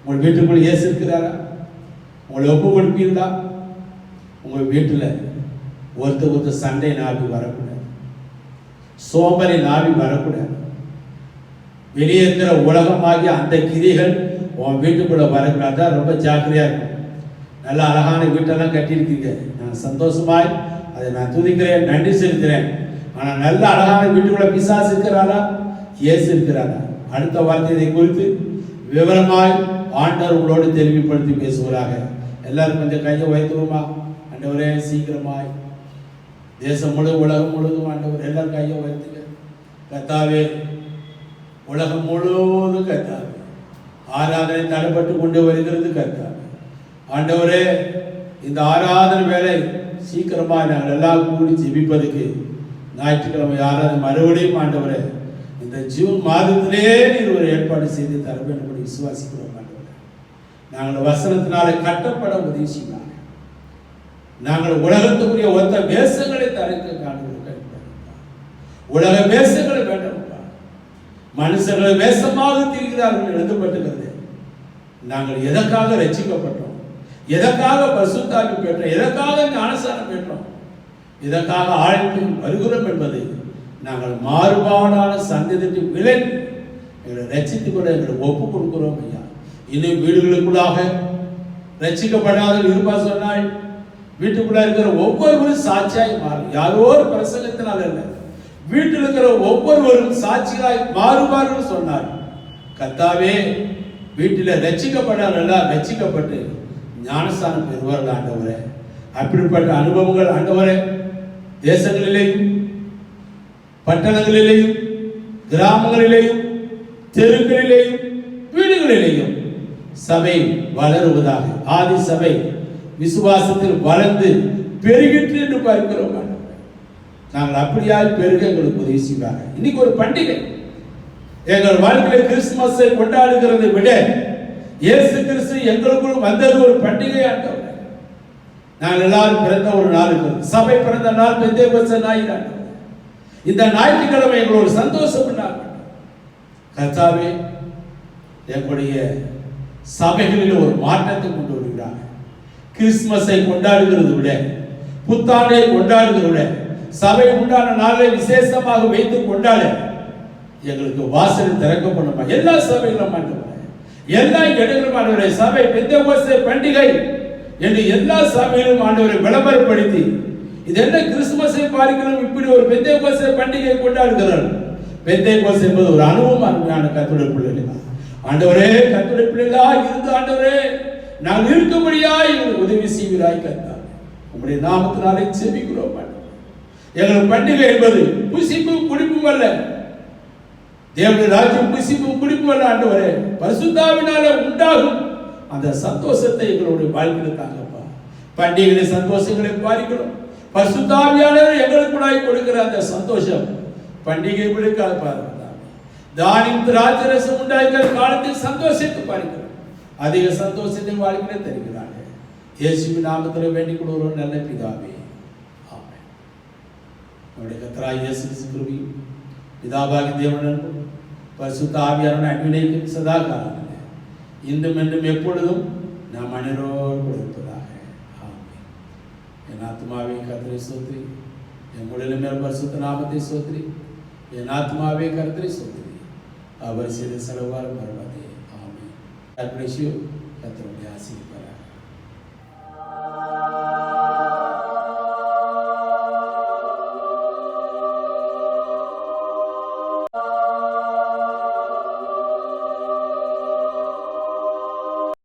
உங்கள் வீட்டுக்குள்ள இயேசு இருக்கிறாரா? உங்களை ஒப்பு கொடுப்பீங்களா? உங்க வீட்டில் ஒருத்தர் சண்டை நாவி வரக்கூடாது, சோம்பரை நாவி வரக்கூடாது. வெளியே இருக்கிற உலகமாகிய அந்த கிரிகள் உன் வீட்டுக்குள்ள வரக்கூடாது. ரொம்ப ஜாக்கிரதையா இருக்கும். நல்ல அழகான வீட்டெல்லாம் கட்டியிருக்கீங்க, நான் சந்தோஷமாய் அதை நான் துதிக்கிறேன், நன்றி செலுத்துகிறேன். ஆனால் நல்ல அழகான வீட்டுக்குள்ள பிசாசு இருக்கிறாரா, இயேசு இருக்கிறாரா? அடுத்த வார்த்தையை குறித்து விவரமாய் ஆண்டவர் உங்களோடு தெளிவுபடுத்தி பேசுவதாக. எல்லாரும் கொஞ்சம் கையை உயர்த்துவோமா? ஆண்டவரே, சீக்கிரமாய் தேசம் முழுவதும் உலகம் முழுவதும் ஆண்டவர் எல்லாரும் கையை உயர்த்துங்க. கர்த்தாவே, உலகம் முழுவதும் கர்த்தாவே ஆராதனை தடைப்பட்டு கொண்டு வருகிறது. கர்த்தாவே ஆண்டவரே, இந்த ஆராதனை வேலை சீக்கிரமாக நாங்கள் எல்லாம் கூடி ஜெபிப்பதற்கு ஞாயிற்றுக்கிழமை ஆராதனை மறுபடியும் ஆண்டவரே இந்த ஜூன் மாதத்திலே நீர் ஒரு ஏற்பாடு செய்து தர வேண்டும் என்று விசுவாசிக்கிறோம். ஆண்டவரே, நாங்கள் வசனத்தினாலே கட்டப்பட உதவி செய்வாங்க. நாங்கள் உலகத்துக்குரிய ஒத்த வேஷங்களை தரைக்க காண்கிறோம். உலக வேஷங்களை வேண்டாம்ப்பா. மனுஷர்களை வேஷமாக திரிகிறார்கள் எழுதப்பட்டிருக்கிறது. நாங்கள் எதற்காக ரட்சிக்கப்பட்டோம், எதற்காக பரிசுத்தாவி பெற்றோம், எதற்காக ஞானஸ்நானம் பெற்றோம், எதற்காக ஆழ்ந்து வருகிறோம் என்பதை நாங்கள் மாறுபாடான சந்ததிக்கு விலகி எங்களை ரட்சித்துக் கொள்ள எங்களை ஒப்பு கொடுக்கிறோம் ஐயா. இன்னும் வீடுகளுக்குள்ளாக ரட்சிக்கப்படாத இருப்பா சொன்னால் வீட்டுக்குள்ள இருக்கிற ஒவ்வொருவரும் சாட்சியாய் மாறும். யாரோ ஒரு பிரசங்கத்தினால் அல்ல, வீட்டில் இருக்கிற ஒவ்வொருவரும் சாட்சியாய் மாறுவார்கள் சொன்னார். கர்த்தாவே, வீட்டில் ரட்சிக்கப்படாத ரட்சிக்கப்பட்டு ஞானஸ்தானம் பெறுவார்கள் ஆண்டவரே. அப்படிப்பட்ட அனுபவங்கள் ஆண்டவரே தேசங்களிலேயும் பட்டணங்களிலேயும் கிராமங்களிலேயும் தெருக்களிலேயும் வீடுகளிலேயும் சபை வளருவதாக, ஆதி சபை விசுவாசத்தில் வளர்ந்து பெருகிற்று என்று பார்க்கிறோம். நாங்கள் அப்படியாய் பெருக எங்களுக்கு உதவி செய்வாங்க. இன்னைக்கு ஒரு பண்டிகை எங்கள் வாழ்க்கையில கிறிஸ்துமஸை கொண்டாடுகிறதை விட இயேசு கிறிஸ்து எங்களுக்குள் வந்தது ஒரு பண்டிகை ஆண்டவர். நாங்கள் எல்லாரும் பிறந்த ஒரு நாள் இருக்கிறது. சபை பிறந்த நாள் பெந்தேகோஸ்தே ஞாயிறு. இந்த ஞாயிற்றுக்கிழமை எங்களோட சந்தோஷம் நாள். கர்த்தாவே, எங்களுடைய சபைகளில் ஒரு மாற்றத்தை கொண்டு வருகிறார். கிறிஸ்துமஸை கொண்டாடுகிறதை விட, புத்தாண்டை கொண்டாடுகிறதை விட, சபை உண்டான நாளை விசேஷமாக வைத்து கொண்டாட எங்களுக்கு வாசல் திறக்கப்படணுமா? எல்லா சபைகளும் எல்லா இடங்களும் ஆண்டவரை சபை பெந்தேகோஸ்தே பண்டிகை என்று எல்லா சபையிலும் ஆண்டவரை விளம்பரப்படுத்தி, இது என்ன கிறிஸ்துமஸை பார்க்கிறோம், இப்படி ஒரு பெந்தேகோஸ்தே பண்டிகை கொண்டாடுகிறார். பெந்தேகோஸ்தே என்பது ஒரு அனுபவம். அருமையான கர்த்தருடைய பிள்ளைகளா, ஆண்டவரே, கர்த்தருடைய பிள்ளைகளா இருந்து ஆண்டவரே நாங்கள் இருக்கும்படியாய் உதவி செய்வீராய் கர்த்தாவே. உம்முடைய நாமத்தினாலே ஜெபிக்கிறோம். எங்கள் பண்டிகை என்பது புசிப்பும் குடிப்பும் அல்ல. தேவனுடைய ராஜ்யம் புசிப்பும் குடிப்பும் அல்ல ஆண்டவரே. பரிசுத்தாவினால உண்டாகும் அந்த சந்தோஷத்தை எங்களுடைய வாழ்க்கையில் தாங்கப்பா. பண்டிகை சந்தோஷங்களை பார்க்கிறோம். பரிசுத்தாவியானவர் எங்களுக்குள்ளாய் கொடுக்கிற அந்த சந்தோஷம் பண்டிகை விழுக்காது பாருங்க. தானியம் திராட்சரசம் உண்டாகிற காலத்தில் சந்தோஷத்தை பார்க்கிறோம். அதிக சந்தோஷத்தை வாழ்க்கையில தருகிறாங்க. இயேசுவின் நாமத்தில் வேண்டிக் கொள்கிறோம் நல்ல பிதாவே, ஆமென். நம்முடைய கர்த்தராகிய இயேசு கிறிஸ்துவின் பிதாவாகிய தேவன் பரிசுத்த ஆவியானவரின் அன்பினைக்கும் சதா காலங்களிலே இன்றும் என்றும் எப்பொழுதும் நாம் அனைவரோடு கூட இருப்பதாக, ஆமென். என் ஆத்மாவே கர்த்தரை ஸ்தோத்திரி, என் உடலின் மேல் பரிசுத்த நாமத்தை ஸ்தோத்திரி. என் ஆத்மாவே கர்த்தரை ஸ்தோத்திரி, அவர் செய்த செலவாரம் வருவதே, ஆமென். God bless you. கர்த்தருடைய ஆசீர்வாதம்.